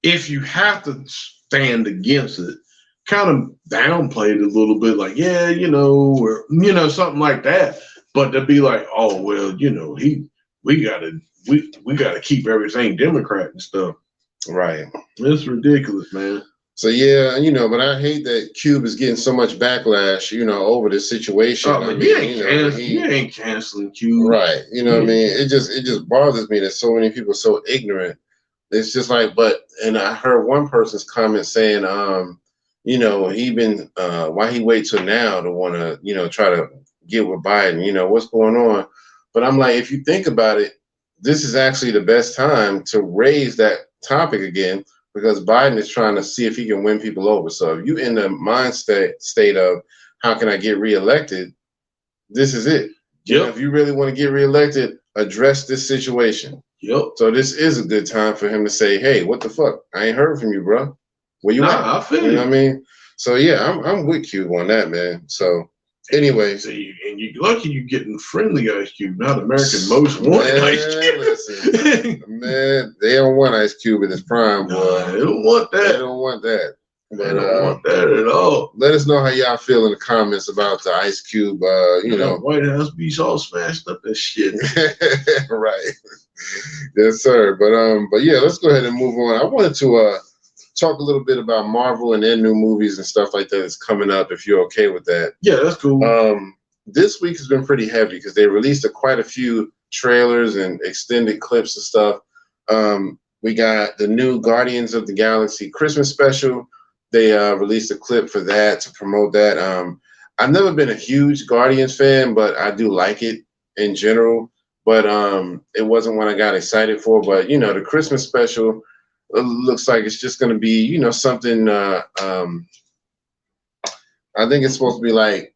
if you have to stand against it, kind of downplay it a little bit, like, or something like that. But to be like, oh well, we gotta keep everything Democrat and stuff. Right. It's ridiculous, man. So but I hate that Cube is getting so much backlash, over this situation. Oh, he ain't canceling Cube. Right. You know what I mean? It just bothers me that so many people are so ignorant. It's just like, and I heard one person's comment saying, he been why he wait till now to want to, try to get with Biden, what's going on? But I'm like, if you think about it, this is actually the best time to raise that topic again, because Biden is trying to see if he can win people over. So if you in the mind state of how can I get reelected, this is it. Yep. If you really want to get reelected, address this situation. Yep. So this is a good time for him to say, hey, what the fuck? I ain't heard from you, bro. Where you at? I feel you know what I mean? So yeah, I'm with Cube on that, man. So Anyway, see, and you lucky you getting friendly Ice Cube, not American Most Wanted Ice Cube. Listen, man, they don't want Ice Cube in his prime, boy. Nah, they don't want that. They don't want that. But, they don't want that at all. Let us know how y'all feel in the comments about the Ice Cube. White House beats all smashed up that shit. Right. Yes, sir. But yeah, let's go ahead and move on. I wanted to talk a little bit about Marvel and their new movies and stuff like that that's coming up, if you're okay with that. Yeah, that's cool. This week has been pretty heavy because they released quite a few trailers and extended clips and stuff. We got the new Guardians of the Galaxy Christmas special. They released a clip for that to promote that. I've never been a huge Guardians fan, but I do like it in general. But it wasn't one I got excited for. But, the Christmas special looks like it's just going to be, something. I think it's supposed to be like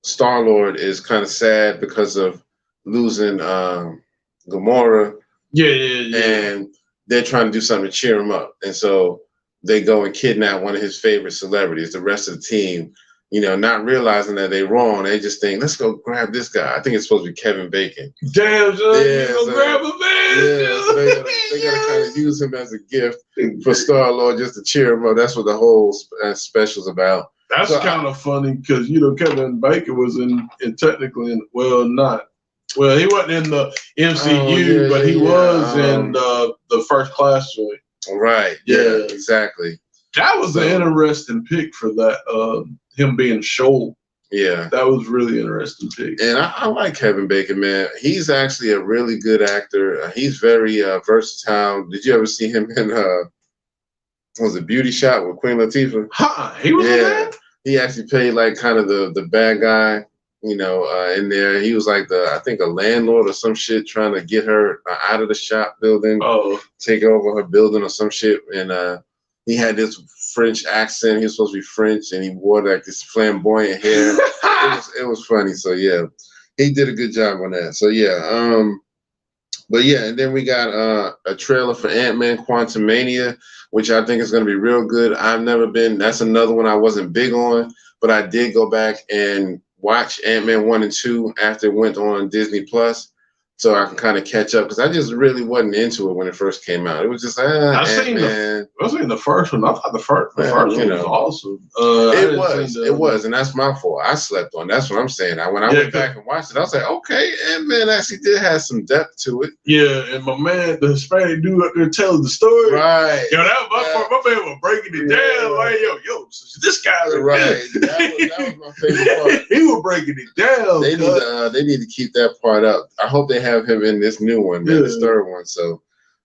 Star-Lord is kind of sad because of losing Gamora. Yeah. And they're trying to do something to cheer him up. And so they go and kidnap one of his favorite celebrities, the rest of the team, not realizing that they're wrong. They just think, let's go grab this guy. I think it's supposed to be Kevin Bacon. Damn, son, you gonna grab him, man. Yeah, so they gotta kind of use him as a gift for Star-Lord just to cheer him up. That's what the whole special's about. That's kind of funny because, Kevin Bacon was in technically, he wasn't in the MCU, but he was in the First Class joint. Right. Yeah, exactly. That was an interesting pick for that, him being Shoal. Yeah. That was really interesting pick. And I like Kevin Bacon, man. He's actually a really good actor. He's very versatile. Did you ever see him in, was it Beauty Shop with Queen Latifah? He was in that? He actually played like kind of the bad guy, in there. He was like I think a landlord or some shit trying to get her out of the shop building, take over her building or some shit. And he had this French accent. He was supposed to be French, and he wore like this flamboyant hair. It was funny. So yeah, he did a good job on that. So yeah, but yeah, and then we got a trailer for Ant-Man Quantumania, which I think is going to be real good. That's another one I wasn't big on, but I did go back and watch Ant-Man 1 and 2 after it went on Disney Plus, so I can kind of catch up because I just really wasn't into it when it first came out. It was just I seen the first one. I thought the first one was awesome. It was, and that's my fault. I slept on. That's what I'm saying. When I went back and watched it, I was like, okay, Ant-Man actually did have some depth to it. Yeah, and my man, the Hispanic dude up there telling the story. Right. My man was breaking it down. Like, yo, so this guy. Right. That was my favorite part. He was breaking it down. They need to keep that part up. I hope they have him in this new one, this third one. So,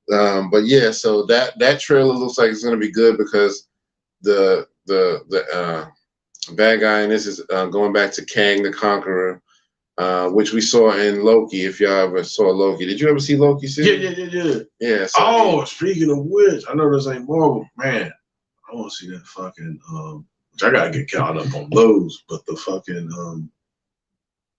but yeah, so that trailer looks like it's going to be good because the bad guy in this is going back to Kang the Conqueror, which we saw in Loki. If y'all ever saw Loki, did you ever see Loki? Yeah. Yeah. So speaking of which, I know this ain't Marvel, man. I want to see that fucking. Which I gotta get caught up on those, but the fucking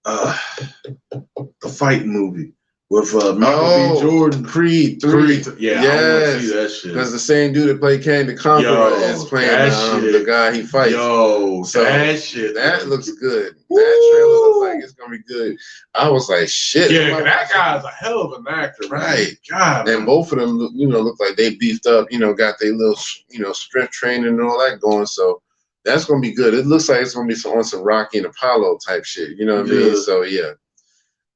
the fight movie with Michael B. Jordan. Creed 3. Yeah, I want to see that shit. Because the same dude that played Kang the Conqueror is playing the guy he fights. That shit. That looks good. That trailer looks like it's going to be good. I was like, shit. Yeah, that guy's a hell of an actor. Right. God. And both of them, look like they beefed up, got their little, strength training and all that going. So that's going to be good. It looks like it's going to be on some Rocky and Apollo type shit. You know what I mean? So, yeah.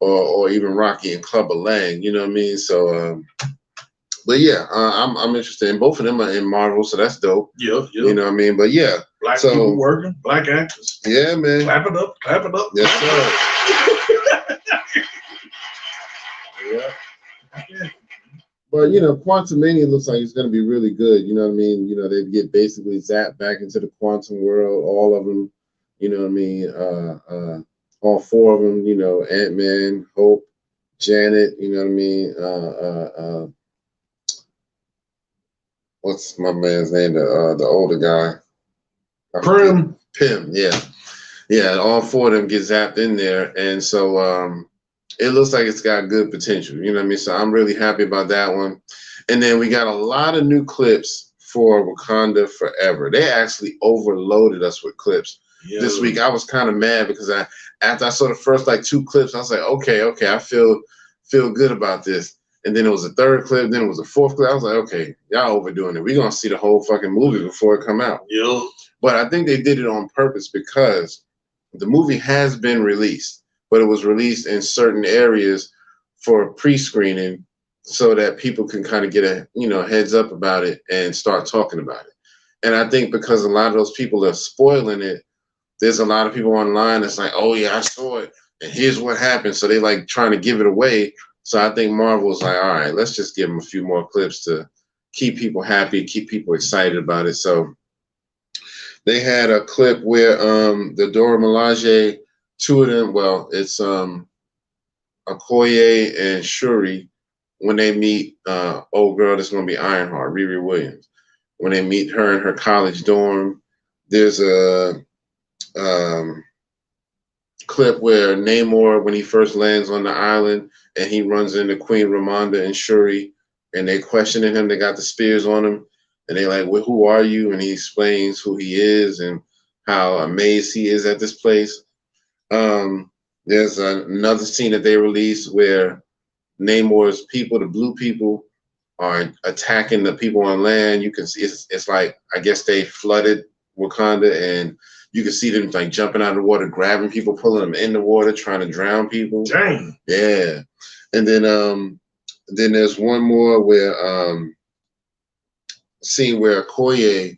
Or even Rocky and Clubber Lang, you know what I mean? So, but yeah, I'm interested. And both of them are in Marvel, so that's dope. Yep. You know what I mean? But yeah. Black people working, black actors. Yeah, man. Clap it up. Yes, sir. Yeah. But, Quantumania looks like it's going to be really good. You know what I mean? They get basically zapped back into the quantum world, all of them. You know what I mean? All four of them, Ant-Man, Hope, Janet, you know what I mean? What's my man's name? The older guy. Pym, yeah. Yeah, all four of them get zapped in there. And so it looks like it's got good potential, you know what I mean? So I'm really happy about that one. And then we got a lot of new clips for Wakanda Forever. They actually overloaded us with clips. this week. I was kind of mad because after I saw the first like 2 clips, I was like, okay, I feel good about this. And then it was a 3rd clip, then it was a 4th clip. I was like, okay, y'all overdoing it. We're gonna see the whole fucking movie before it come out. Yeah. But I think they did it on purpose because the movie has been released, but it was released in certain areas for pre-screening so that people can kind of get a heads up about it and start talking about it. And I think because a lot of those people are spoiling it, there's a lot of people online that's like, oh yeah, I saw it, and here's what happened. So they like trying to give it away. So I think Marvel's like, all right, let's just give them a few more clips to keep people happy, keep people excited about it. So they had a clip where the Dora Milaje, 2 of them, well, it's Okoye and Shuri, when they meet old girl that's going to be Ironheart, Riri Williams. When they meet her in her college dorm, there's a clip where Namor, when he first lands on the island, and he runs into Queen Ramonda and Shuri, and they questioning him. They got the spears on him, and they like, well, who are you? And he explains who he is and how amazed he is at this place. There's another scene that they released where Namor's people, the blue people, are attacking the people on land. You can see it's like, I guess they flooded Wakanda, and you can see them like jumping out of the water, grabbing people, pulling them in the water, trying to drown people. Dang. Yeah. And then there's one more where scene where Okoye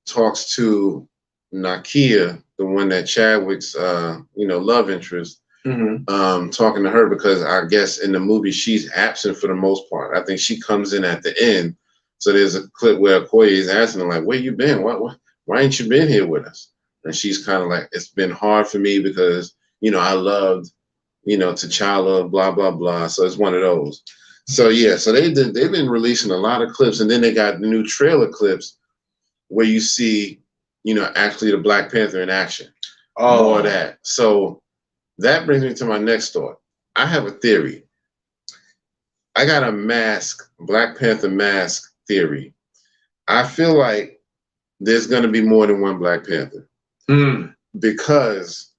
talks to Nakia, the one that Chadwick's love interest, talking to her, because I guess in the movie she's absent for the most part. I think she comes in at the end. So there's a clip where Okoye is asking her, like, where you been? Why ain't you been here with us? And she's kind of like, it's been hard for me because, I loved, T'Challa, blah, blah, blah. So it's one of those. So, yeah, so they've been releasing a lot of clips. And then they got the new trailer clips where you see, actually the Black Panther in action. More of that. So that brings me to my next thought. I have a theory. I got a Black Panther mask theory. I feel like there's going to be more than one Black Panther. Because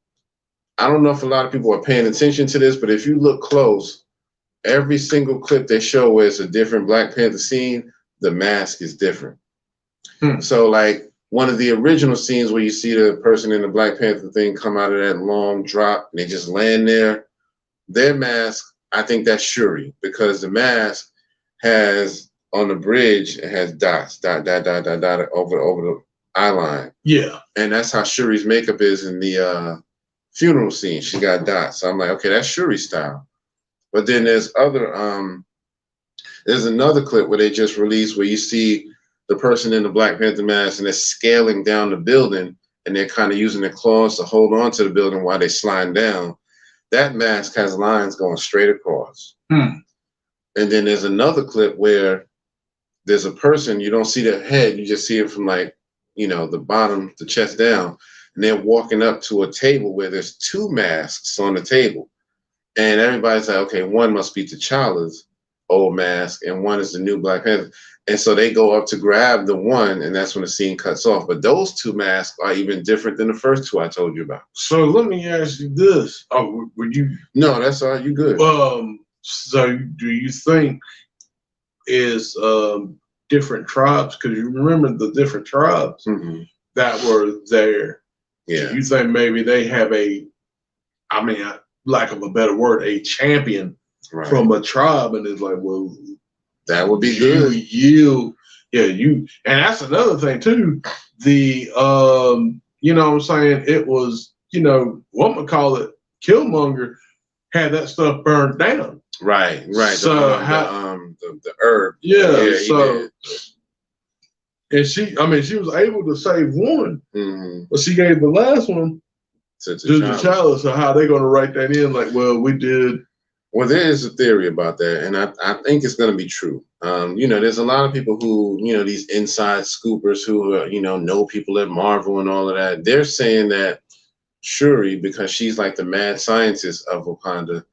I don't know if a lot of people are paying attention to this, but if you look close, every single clip they show where it's a different Black Panther scene, the mask is different. So like one of the original scenes where you see the person in the Black Panther thing come out of that long drop and they just land there, their mask, I think that's Shuri, because the mask has on the bridge, it has dots, dot, over the eye line. Yeah. And that's how Shuri's makeup is in the funeral scene. She got dots. So I'm like, okay, that's Shuri style. But then there's another clip where they just released where you see the person in the Black Panther mask and they're scaling down the building and they're kind of using their claws to hold on to the building while they're sliding down. That mask has lines going straight across. And then there's another clip where there's a person, you don't see their head, you just see it from like, the bottom, the chest down, and they're walking up to a table where there's 2 masks on the table. And everybody's like, okay, one must be T'Challa's old mask, and one is the new Black Panther. And so they go up to grab the one, and that's when the scene cuts off. But those 2 masks are even different than the first 2 I told you about. So let me ask you this. Oh, were you? No, that's all right. You good. So do you think is different tribes, because you remember the different tribes that were there. Yeah. Do you think maybe they have lack of a better word, a champion from a tribe, and it's like, well, that would be good. And that's another thing too. The what I'm saying, it was, what we call it, Killmonger had that stuff burned down. Right. So the herb. Yeah. So, and she was able to save one, but she gave the last one to T'Challa. So how are they going to write that in? Like, well, we did. Well, there is a theory about that, and I think it's going to be true. There's a lot of people who, these inside scoopers who, know people at Marvel and all of that. They're saying that Shuri, because she's like the mad scientist of Wakanda,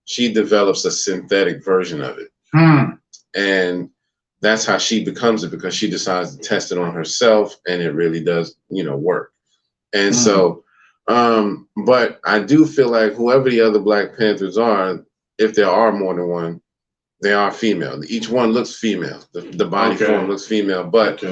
she develops a synthetic version of it. And that's how she becomes it, because she decides to test it on herself, and it really does, work. And so, but I do feel like whoever the other Black Panthers are, if there are more than one, they are female. Each one looks female. The body form looks female, but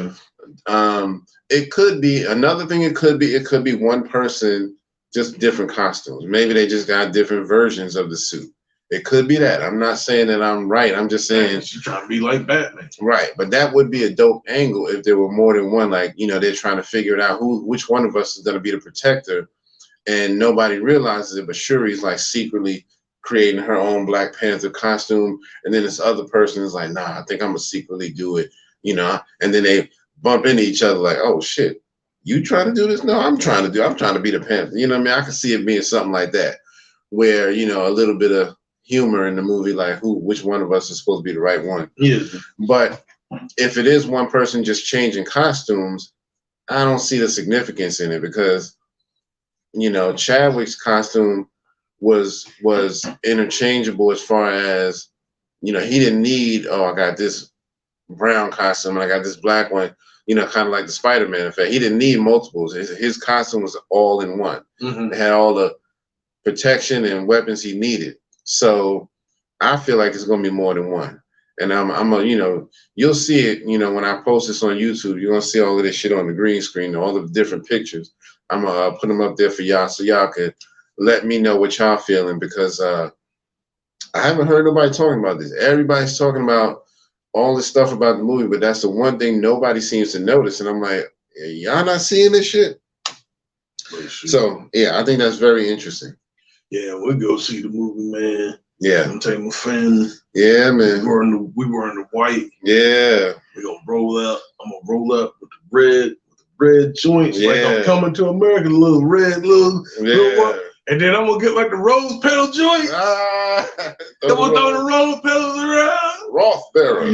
it could be another thing. It could be one person, just different costumes. Maybe they just got different versions of the suit. It could be that. I'm not saying that I'm right. I'm just saying she's trying to be like Batman. Right, but that would be a dope angle if there were more than one. Like, they're trying to figure it out which one of us is going to be the protector, and nobody realizes it. But Shuri's like secretly creating her own Black Panther costume, and then this other person is like, "Nah, I think I'm gonna secretly do it," And then they bump into each other like, "Oh shit, you trying to do this? No, I'm trying to be the Panther." You know what I mean? I can see it being something like that, where a little bit of humor in the movie, like which one of us is supposed to be the right one. Yeah. But if it is one person just changing costumes, I don't see the significance in it because, Chadwick's costume was interchangeable as far as, he didn't need, I got this brown costume and I got this black one, kind of like the Spider-Man effect. He didn't need multiples. His costume was all in one. It had all the protection and weapons he needed. So I feel like it's going to be more than one. And you'll see it, when I post this on YouTube, you're going to see all of this shit on the green screen, all the different pictures. I'm going to put them up there for y'all so y'all could let me know what y'all feeling, because I haven't heard nobody talking about this. Everybody's talking about all this stuff about the movie, but that's the one thing nobody seems to notice. And I'm like, y'all not seeing this shit? So, yeah, I think that's very interesting. Yeah, we'll go see the movie, man. Yeah. I'm gonna take my friends. Yeah, man. We were in the white. Yeah. We're gonna roll up. I'm gonna roll up with the red joints. Yeah. Like I'm coming to America, little one. And then I'm gonna get like the rose petal joint. I'm gonna throw the rose petals around. Rothbearer.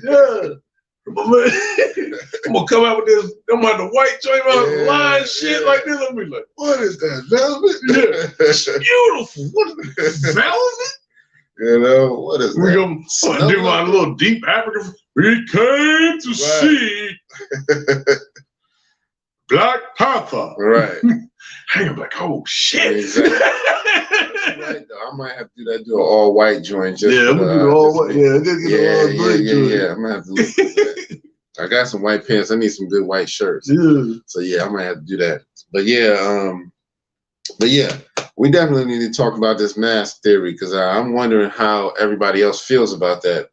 Yeah. I'm gonna come out with this. I'm on the white joint, line shit like this. I'm be like, what is that, velvet? Yeah, it's beautiful. What is velvet? What is that? We're gonna do my little deep African. We came to see Black Panther. Right. I'm like, oh shit. Exactly. Right, though. I might have to do an all white joint. I'm gonna do the all white. Yeah. I'm gonna have to look for that. I got some white pants. I need some good white shirts. Yeah. So yeah, I might have to do that. But yeah, we definitely need to talk about this mask theory, because I'm wondering how everybody else feels about that.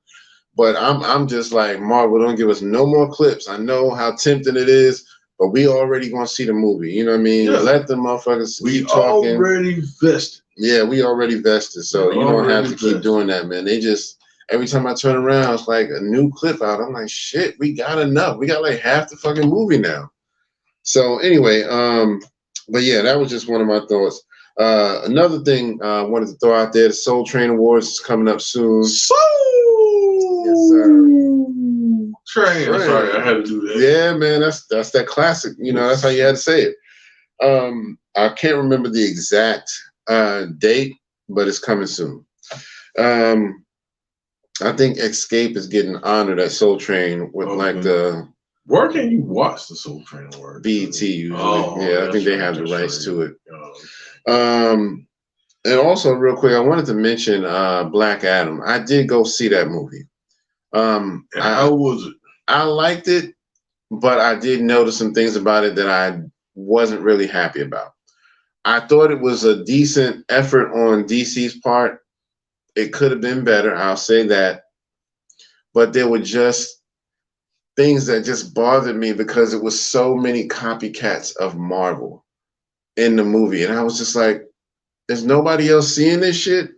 But I'm just like, Marvel, don't give us no more clips. I know how tempting it is, but we already gonna see the movie. You know what I mean? Yeah. Let the motherfuckers keep talking. We already vested. Yeah, we already vested. So you don't have to keep doing that, man. They just, every time I turn around, it's like a new clip out. I'm like, shit, we got enough. We got like half the fucking movie now. So anyway, but yeah, that was just one of my thoughts. Another thing I wanted to throw out there, the Soul Train Awards is coming up soon. Yes, sir. Train. I'm sorry, I had to do that. Yeah, man, that's that classic. That's how you had to say it. I can't remember the exact date, but it's coming soon. I think Escape is getting honored at Soul Train with like the. Where can you watch the Soul Train Award? BET usually. I think they have the rights to it. And also, real quick, I wanted to mention Black Adam. I did go see that movie. How was it? I liked it, but I did notice some things about it that I wasn't really happy about. I thought it was a decent effort on DC's part. It could have been better, I'll say that. But there were just things that just bothered me because it was so many copycats of Marvel in the movie. And I was just like, is nobody else seeing this shit?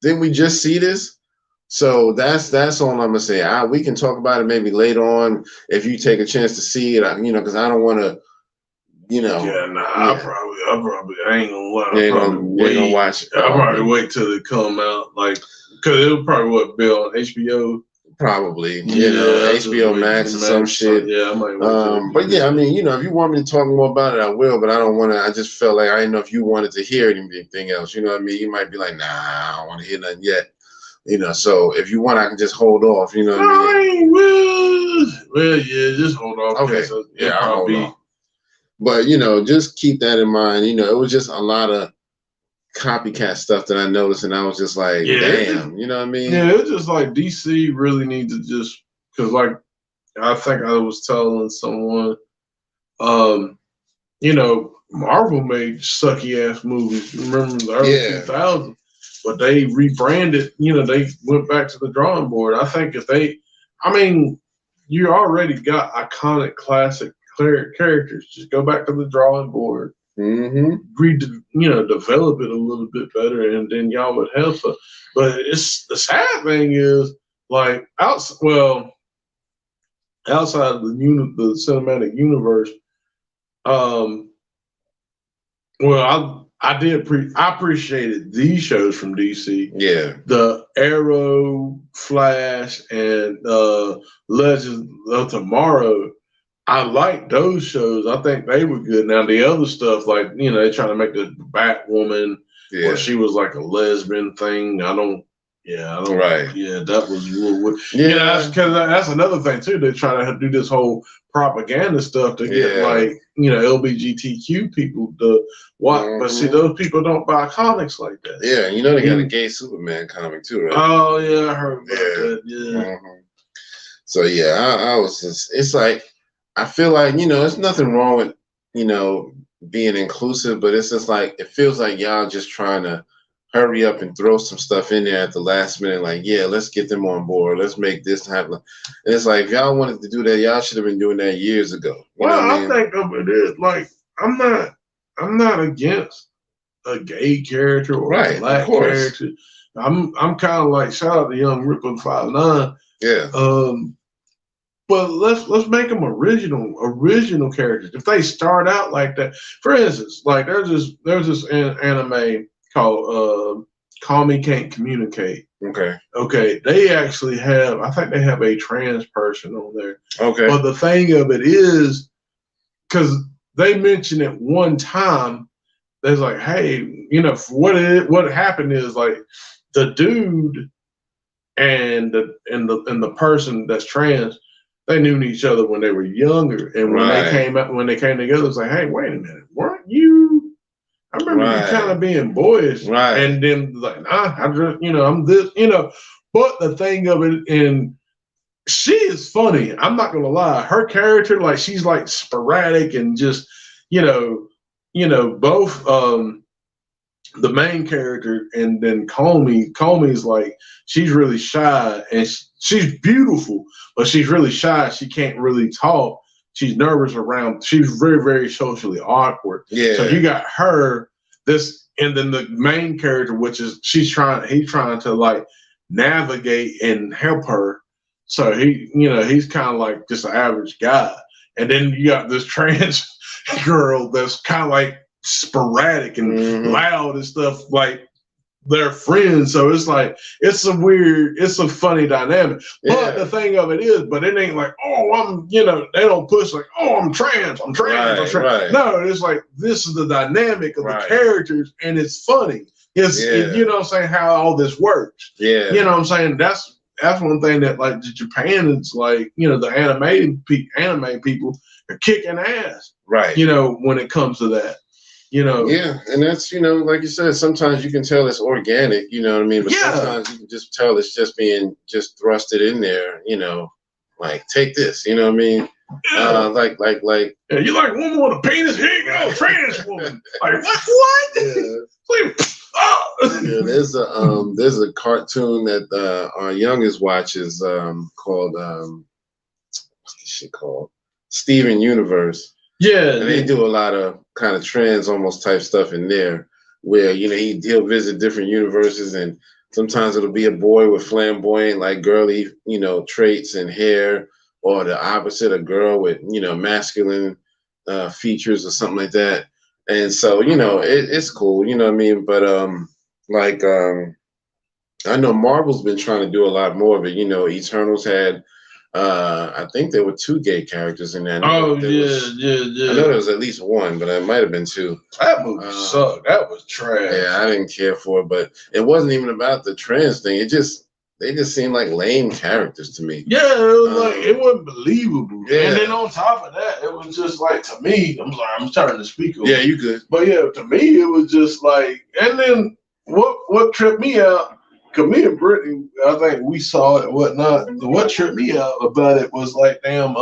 Didn't we just see this? So that's all I'm gonna say. We can talk about it maybe later on if you take a chance to see it. Because I don't want to, I probably ain't gonna lie. You ain't gonna watch it. I'll probably wait till it come out, because it'll probably be on HBO. Probably, HBO Max or some shit. Yeah, I might wait. But yeah, if you want me to talk more about it, I will. But I don't want to. I just felt like I didn't know if you wanted to hear anything else. You know what I mean? You might be like, nah, I don't want to hear nothing yet. So if you want, I can just hold off. You know what I mean? Well, yeah, just hold off. Okay. I'll hold off. But just keep that in mind. It was just a lot of copycat stuff that I noticed, and I was just like, damn, you know what I mean? Yeah, it's just like DC really needs to just, because like I think I was telling someone, Marvel made sucky ass movies. Remember in the early 2000s, but they rebranded. They went back to the drawing board. I think you already got iconic, classic characters. Just go back to the drawing board. Develop it a little bit better, and then y'all would have fun. But it's the sad thing is, like, outside of the cinematic universe, I appreciated these shows from DC. Yeah, the Arrow, Flash, and Legends of Tomorrow. I like those shows. I think they were good. Now the other stuff, like they're trying to make the Batwoman, where she was like a lesbian thing. I don't. Right. Yeah, that was weird. Yeah, that's another thing too. They're trying to do this whole propaganda stuff to get LGBTQ people to watch. But see, those people don't buy comics like that. Yeah, they got a gay Superman comic too, right? Oh yeah, I heard about that. Yeah. So yeah, I was just. It's like. I feel like, there's nothing wrong with, being inclusive, but it's just like, it feels like y'all just trying to hurry up and throw some stuff in there at the last minute. Like, yeah, let's get them on board. Let's make this happen. And it's like, if y'all wanted to do that, y'all should have been doing that years ago. I think of it is like, I'm not against a gay character or a black character. I'm kind of like, shout out to Young Ripper 5'9". Yeah. But let's make them original characters. If they start out like that, for instance, like there's this anime called Call Me Can't Communicate. Okay. They actually have, I think they have a trans person on there. Okay. But the thing of it is, because they mentioned it one time, they're like, hey, what happened is like the dude and the person that's trans. They knew each other when they were younger, and when they came together, it's like, hey, wait a minute, weren't you? I remember you kind of being boyish, right? And then like, nah, I'm this, But the thing of it, and she is funny. I'm not gonna lie, her character, like, she's like sporadic and just, both the main character and then Comey's like, she's really shy and she's beautiful, but she's really shy. She can't really talk. She's nervous around. She's very, very socially awkward. Yeah. So you got her, and then the main character, which is he's trying to like navigate and help her. So he's kind of like just an average guy. And then you got this trans girl that's kind of like sporadic and loud and stuff, like they're friends. So it's like, it's a funny dynamic. Yeah. But the thing of it is, but it ain't like, oh, I'm, they don't push like, oh, I'm trans. Right. No, it's like, this is the dynamic of the characters, and it's funny. It's, you know what I'm saying, how all this works. Yeah. You know what I'm saying? That's one thing that, like, Japan is like, the anime people are kicking ass. Right. When it comes to that. Yeah, and that's, like you said, sometimes you can tell it's organic, you know what I mean? But sometimes you can just tell it's just being just thrusted in there, like, take this, you know what I mean? Yeah. Like. Yeah, you like woman with a penis? Here you go, trans woman. Like, what? Yeah. Yeah, there's a cartoon that our youngest watches called what's this shit called? Steven Universe. Yeah, and they do a lot of kind of trans almost type stuff in there, where he'll visit different universes, and sometimes it'll be a boy with flamboyant, like, girly, traits and hair, or the opposite, a girl with masculine features or something like that. And so it's cool, you know what I mean? But I know Marvel's been trying to do a lot more of it. Eternals had. I think there were 2 gay characters in that. Oh, yeah. I know there was at least one, but it might have been 2. That movie sucked. That was trash. Yeah, I didn't care for it, but it wasn't even about the trans thing. It just, they just seem like lame characters to me. Yeah, it was like it wasn't believable. Yeah. And then on top of that, it was just like to me. I'm sorry, I'm starting to speak. Yeah, you good. But yeah, to me, it was just like. And then what tripped me out? Cause me and Brittany, I think we saw it and whatnot. What tripped me out about it was like, damn,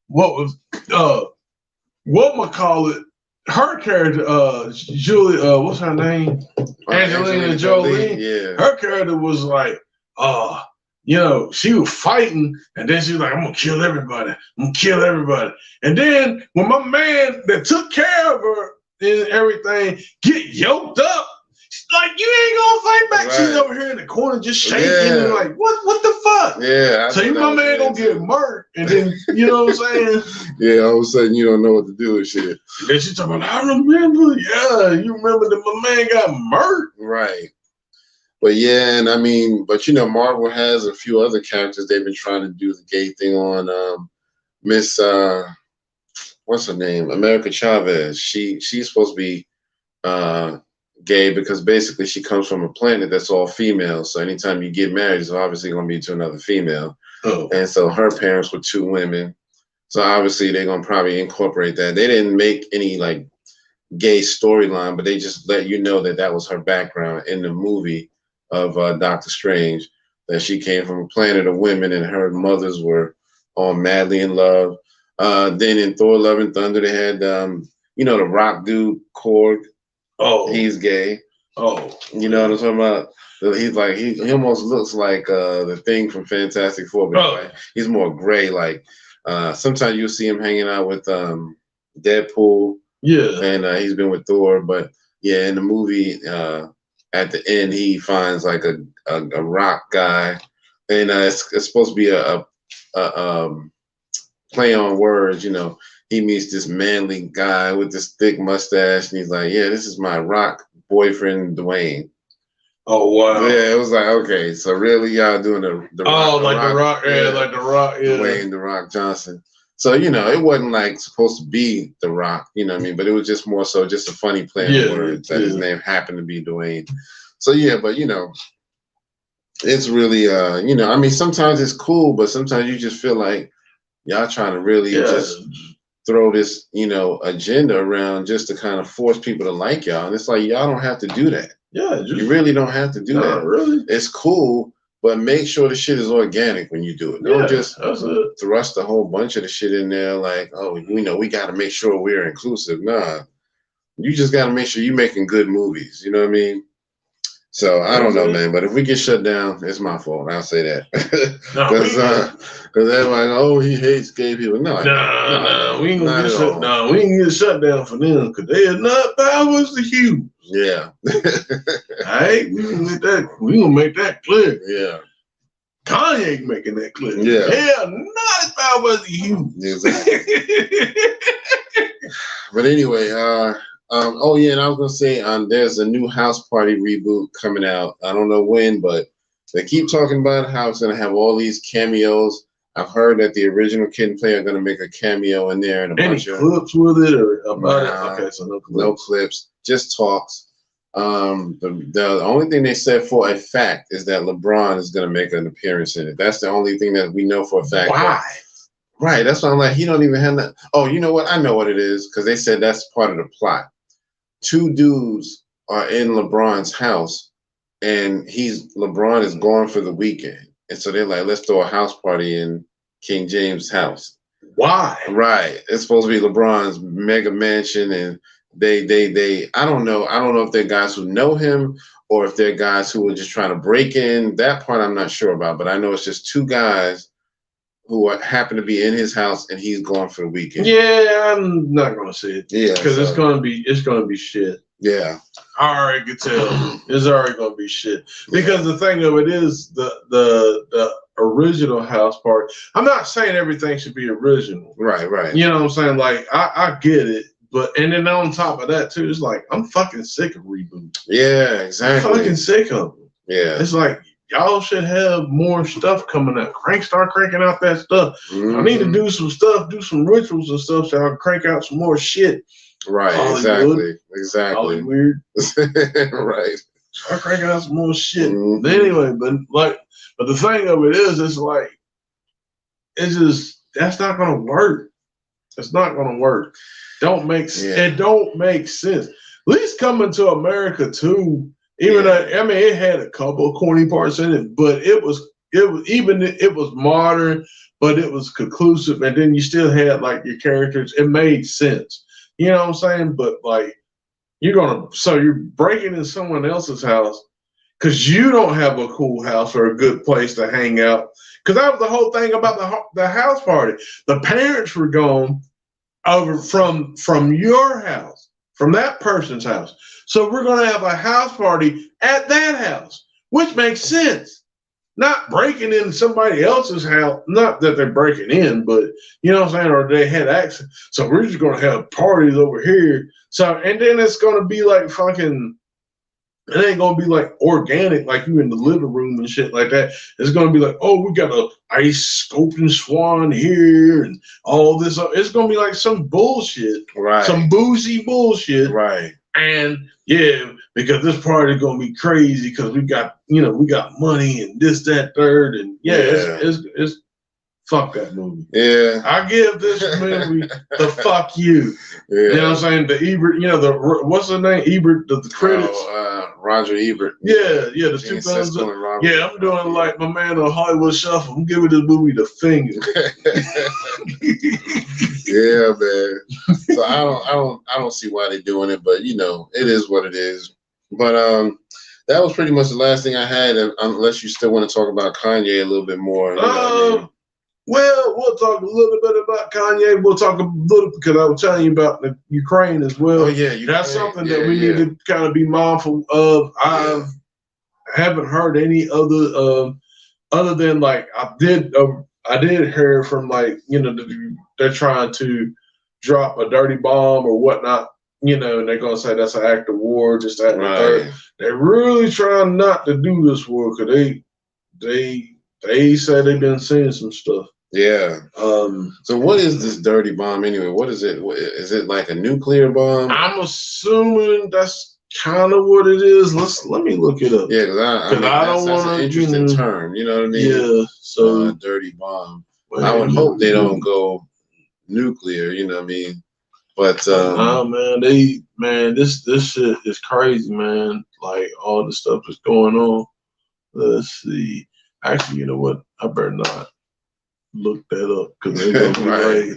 whatchamacallit, her character, Julie, what's her name? Angelina Jolie. Yeah. Her character was like, she was fighting, and then she was like, I'm gonna kill everybody. I'm gonna kill everybody. And then when my man that took care of her and everything get yoked up, like, you ain't gonna fight back. Right. She's over here in the corner just shaking and like, what the fuck? Yeah. So you, my man, gonna get murked, and then, you know what I'm saying? Yeah, all of a sudden you don't know what to do with shit. And then she's talking about, I remember, you remember that my man got murked. Right. But yeah, and I mean, Marvel has a few other characters they've been trying to do the gay thing on. Miss, what's her name? America Chavez. She's supposed to be gay because basically she comes from a planet that's all female. So anytime you get married, it's obviously going to be to another female. Oh. And so her parents were two women. So obviously they're going to probably incorporate that. They didn't make any like gay storyline, but they just let you know that was her background in the movie of Doctor Strange, that she came from a planet of women and her mothers were all madly in love. Then in Thor: Love and Thunder, they had, the rock dude, Korg. Oh, he's gay. Oh, you know what I'm talking about? He's like he almost looks like the Thing from Fantastic Four, but like, he's more gray. Like sometimes you'll see him hanging out with Deadpool. Yeah, and he's been with Thor. But yeah, in the movie, at the end, he finds like a rock guy, and it's supposed to be a play on words. He meets this manly guy with this thick mustache, and he's like, "Yeah, this is my rock boyfriend, Dwayne." Oh wow! Yeah, it was like, okay, so really, y'all doing the rock, like the rock, like the rock, Dwayne the Rock Johnson. So it wasn't like supposed to be the Rock, you know what I mean? But it was just more so just a funny play on words that his name happened to be Dwayne. So yeah, but it's really I mean, sometimes it's cool, but sometimes you just feel like y'all trying to really just throw this, agenda around just to kind of force people to like y'all. And it's like, y'all don't have to do that. Yeah. You really don't have to do that. Really. It's cool, but make sure the shit is organic when you do it. Don't just thrust a whole bunch of the shit in there like, oh, we got to make sure we're inclusive. Nah. You just got to make sure you're making good movies. You know what I mean? So I don't know, man. But if we get shut down, it's my fault. I'll say that. Because everybody, oh, he hates gay people. No, we ain't gonna get shut down. We ain't get shut down for them because they are not powers to Hughes. Yeah. All right, we gonna make that clear. Yeah. Kanye making that clear. Yeah. They are not as powers to Hughes. Exactly. But anyway, oh yeah, and I was gonna say, there's a new House Party reboot coming out. I don't know when, but they keep talking about how it's gonna have all these cameos. I've heard that the original Kid and Play are gonna make a cameo in there, and a bunch of clips with it or about it. Okay, so no clips. No clips, just talks. The only thing they said for a fact is that LeBron is gonna make an appearance in it. That's the only thing that we know for a fact. Why? Right, that's why I'm like, he don't even have that. Oh, you know what? I know what it is because they said that's part of the plot. Two dudes are in LeBron's house, and LeBron is gone for the weekend, and so they're like, let's throw a house party in King James' house. Why? Right, it's supposed to be LeBron's mega mansion, and they I don't know if they're guys who know him or if they're guys who are just trying to break in. That part I'm not sure about, but I know it's just two guys who happen to be in his house, and he's gone for the weekend. Yeah, I'm not gonna say it. Yeah, because it's gonna be shit. Yeah, I already can tell it's already gonna be shit. Because the thing of it is the original House Party. I'm not saying everything should be original. Right. You know what I'm saying? Like I get it, but and then on top of that too, it's like I'm fucking sick of reboots. Yeah, exactly. I'm fucking sick of them. Yeah, it's like, y'all should have more stuff coming out. Start cranking out that stuff. I need to do some stuff, do some rituals and stuff so I can crank out some more shit. Right, Hollywood. exactly. Hollywood. Right. start cranking out some more shit. Mm-hmm. Anyway, but the thing of it is, it's like, it's just, that's not gonna work. It's not gonna work. It don't make sense. At least coming to America too. Even though, I mean, it had a couple of corny parts in it, but it was modern, but it was conclusive, and then you still had like your characters. It made sense. You know what I'm saying? But like, you're breaking in someone else's house because you don't have a cool house or a good place to hang out. Because that was the whole thing about the house party. The parents were gone over from your house, from that person's house. So we're going to have a house party at that house, which makes sense. Not breaking in somebody else's house. Not that they're breaking in, but you know what I'm saying? Or they had access. So we're just going to have parties over here. So, and then it's going to be like fucking, it ain't going to be like organic, like you in the living room and shit like that. It's going to be like, oh, we got a ice sculpting swan here and all this. It's going to be like some bullshit. Right. Some boozy bullshit. Right. And yeah, because this party gonna be crazy because we got money and this, that, third, and it's fuck that movie. Yeah, I give this movie the fuck you. Yeah. You know what I'm saying? The Ebert, what's the name? Ebert, the credits. Roger Ebert. Yeah, the 2000. Yeah, I'm doing like my man on Hollywood Shuffle. I'm giving this movie the finger. Yeah, man. So I don't see why they're doing it, but it is what it is. But that was pretty much the last thing I had. Unless you still want to talk about Kanye a little bit more. Well, we'll talk a little bit about Kanye. We'll talk a little because I was telling you about the Ukraine as well. Oh yeah, that's something that we need to kind of be mindful of. I haven't heard any other than like I did hear from like they're trying to drop a dirty bomb or whatnot. And they're gonna say that's an act of war, just that. Right. They're really trying not to do this war because they said they've been seeing some stuff. Yeah. So what is this dirty bomb anyway? What is it? Is it like a nuclear bomb? I'm assuming that's kind of what it is. Let me look it up. Yeah, because I don't want to. That's an interesting term. You know what I mean? Yeah. So dirty bomb. I would hope they don't go nuclear. You know what I mean? But this shit is crazy, man. Like all the stuff that's going on. Let's see. Actually, you know what? I better not look that up because they're gonna be right.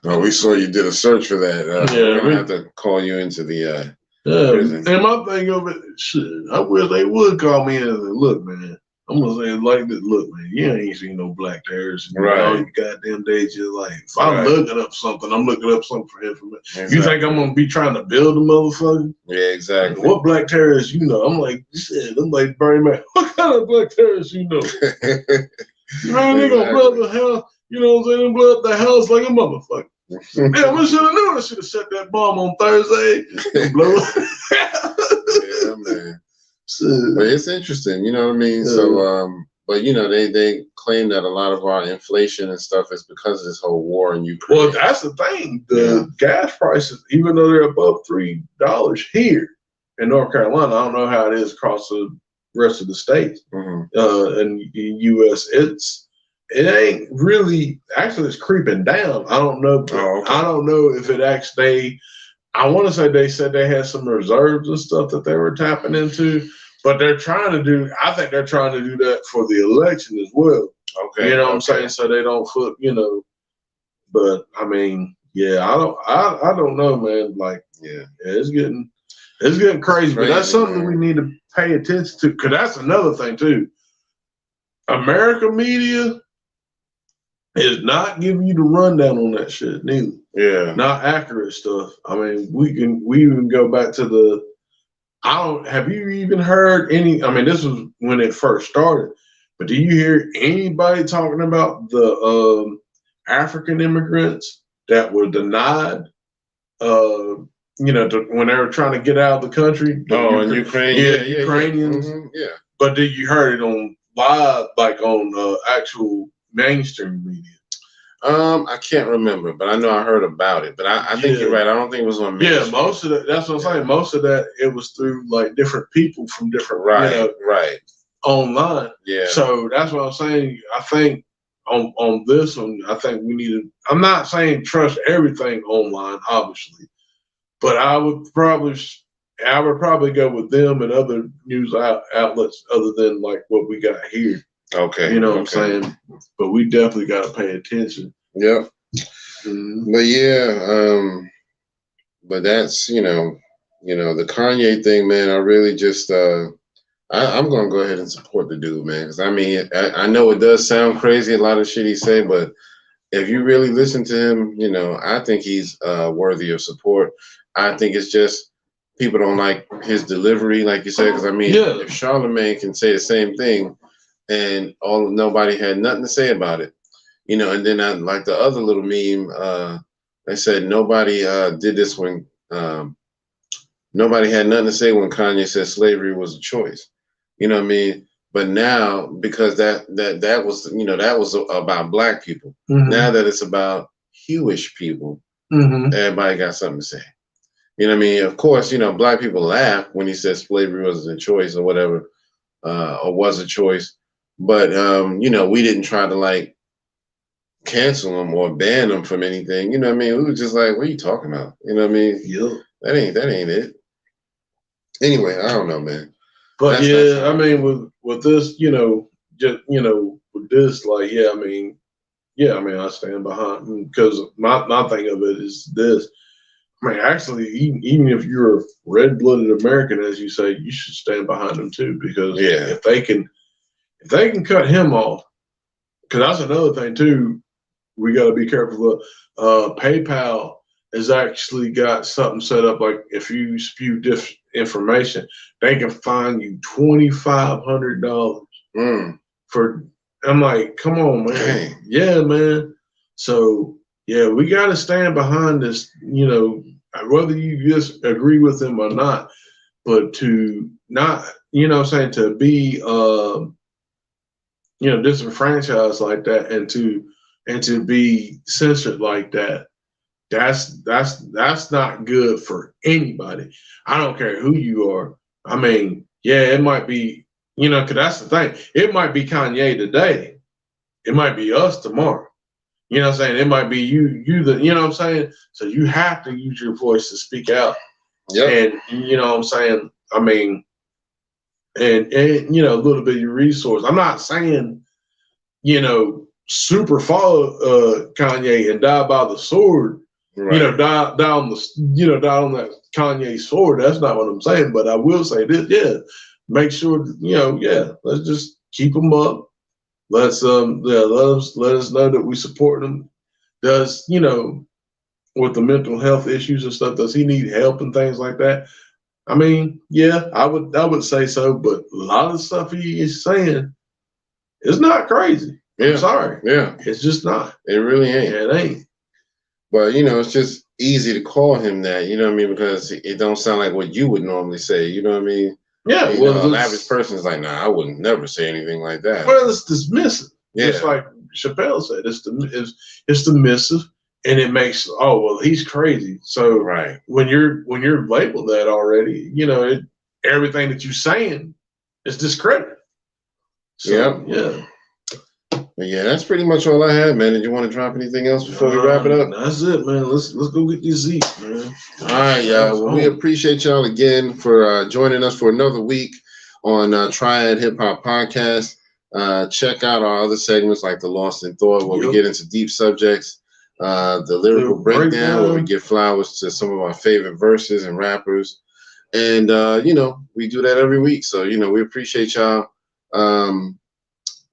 No, we saw you did a search for that. We're gonna have to call you into the prison. And my thing of it, shit, I wish they would call me in and say, "Look, man, I'm gonna say it like this. Look, man, you ain't seen no black terrorists all you goddamn days of your life. If I'm looking up something, I'm looking up something for information. Exactly. You think I'm gonna be trying to build a motherfucker? Yeah, exactly. What black terrorists you know? I'm like, shit, I'm like Bernie Mac. What kind of black terrorists you know? Man, they gonna blow up the house. You know what I'm saying? Blow up the house like a motherfucker. Damn, I should have known I should have set that bomb on Thursday. Blow it. Yeah, man. But it's interesting, you know what I mean? So, but they claim that a lot of our inflation and stuff is because of this whole war in Ukraine. Well, that's the thing. The gas prices, even though they're above $3 here in North Carolina, I don't know how it is across the rest of the states. Mm-hmm. And the U.S., it ain't really, actually it's creeping down. I don't know. I don't know if it actually, I want to say they said they had some reserves and stuff that they were tapping into, but I think they're trying to do that for the election as well. Okay. You know what I'm saying? So they don't flip, but I mean, I don't know, man. Like, it's getting crazy, but that's something we need to pay attention to. Cause that's another thing too. America media is not giving you the rundown on that shit neither. Yeah. Not accurate stuff. I mean, we even go back to have you even heard any, I mean, this was when it first started, but do you hear anybody talking about the African immigrants that were denied, when they were trying to get out of the country? In Ukraine? Yeah, Ukrainians. Mm-hmm. Yeah. But did you heard it on live, like on actual mainstream media? I can't remember, but I know I heard about it. But I think you're right. I don't think it was on mainstream. Yeah, most of that. That's what I'm saying. Most of that, it was through like different people from different, right, online. Yeah. So that's what I'm saying. I think on this one, I think we need to. I'm not saying trust everything online, obviously, but I would probably go with them and other news outlets other than like what we got here. Okay. You know what I'm saying? But we definitely got to pay attention. Yep. Mm-hmm. But yeah, but that's, the Kanye thing, man, I really just, I'm going to go ahead and support the dude, man. Because, I mean, I know it does sound crazy, a lot of shit he say, but if you really listen to him, I think he's worthy of support. I think it's just people don't like his delivery, like you said, because, I mean, if Charlamagne can say the same thing, and nobody had nothing to say about it, and then I like the other little meme, they said nobody did this when nobody had nothing to say when Kanye said slavery was a choice. You know what I mean? But now, because that was that was about black people. Mm-hmm. Now that it's about Jewish people, mm-hmm. Everybody got something to say. You know what I mean? Of course, black people laugh when he said slavery wasn't a choice or whatever, or was a choice. But we didn't try to like cancel him or ban him from anything. You know what I mean? We were just like, what are you talking about? You know what I mean? Yeah. That ain't it. Anyway, I don't know, man. But I mean, with this, with this, like, I mean, I stand behind, because my thing of it is this. I mean, actually, even if you're a red-blooded American, as you say, you should stand behind them too, because if they can cut him off, because that's another thing too, we got to be careful of. PayPal has actually got something set up, like if you spew information, they can fine you $2,500 for. I'm like, come on, man. Dang. Yeah, man. So we got to stand behind this, whether you just agree with him or not, but to not, to be, disenfranchised like that, and to be censored like that. That's not good for anybody. I don't care who you are. I mean, it might be, because that's the thing. It might be Kanye today. It might be us tomorrow. You know what I'm saying? It might be you you know what I'm saying? So you have to use your voice to speak out. Yep. And you know what I'm saying? I mean, and a little bit of your resource. I'm not saying, super follow Kanye and die by the sword. Right. Die on that Kanye sword. That's not what I'm saying. But I will say this, make sure, let's just keep them up. Let us know that we support him. Does, with the mental health issues and stuff, does he need help and things like that? I mean, I would say so, but a lot of the stuff he is saying is not crazy. I'm sorry. Yeah. It's just not. It really ain't. It ain't. But, it's just easy to call him that, you know what I mean? Because it don't sound like what you would normally say, you know what I mean? Yeah. An average person is like, nah, I wouldn't never say anything like that. Well, it's dismissive. Yeah. Just like Chappelle said, it's dismissive, and it makes, he's crazy. So right. when you're labeled that already, everything that you're saying is discredited. So, yeah. But that's pretty much all I had, man. Did you want to drop anything else before we wrap it up? That's it, man. Let's go get these Z's, man. All right, y'all. Well, we appreciate y'all again for joining us for another week on Triad Hip Hop Podcast. Check out our other segments like the Lost in Thought, where we get into deep subjects. The lyrical breakdown, where we give flowers to some of our favorite verses and rappers. And, we do that every week. So, we appreciate y'all.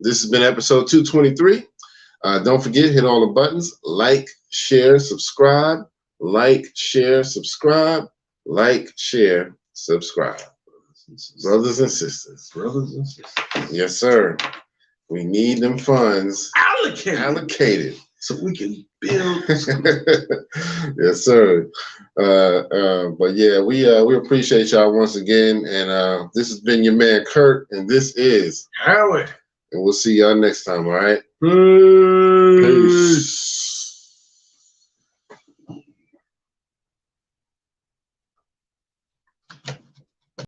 This has been episode 223. Don't forget, hit all the buttons. Like, share, subscribe. Like, share, subscribe. Like, share, subscribe. Brothers and sisters. Yes, sir. We need them funds allocated. So we can build. Yes, sir. But we appreciate y'all once again. And this has been your man, Kurt. And this is Howard. And we'll see y'all next time, all right?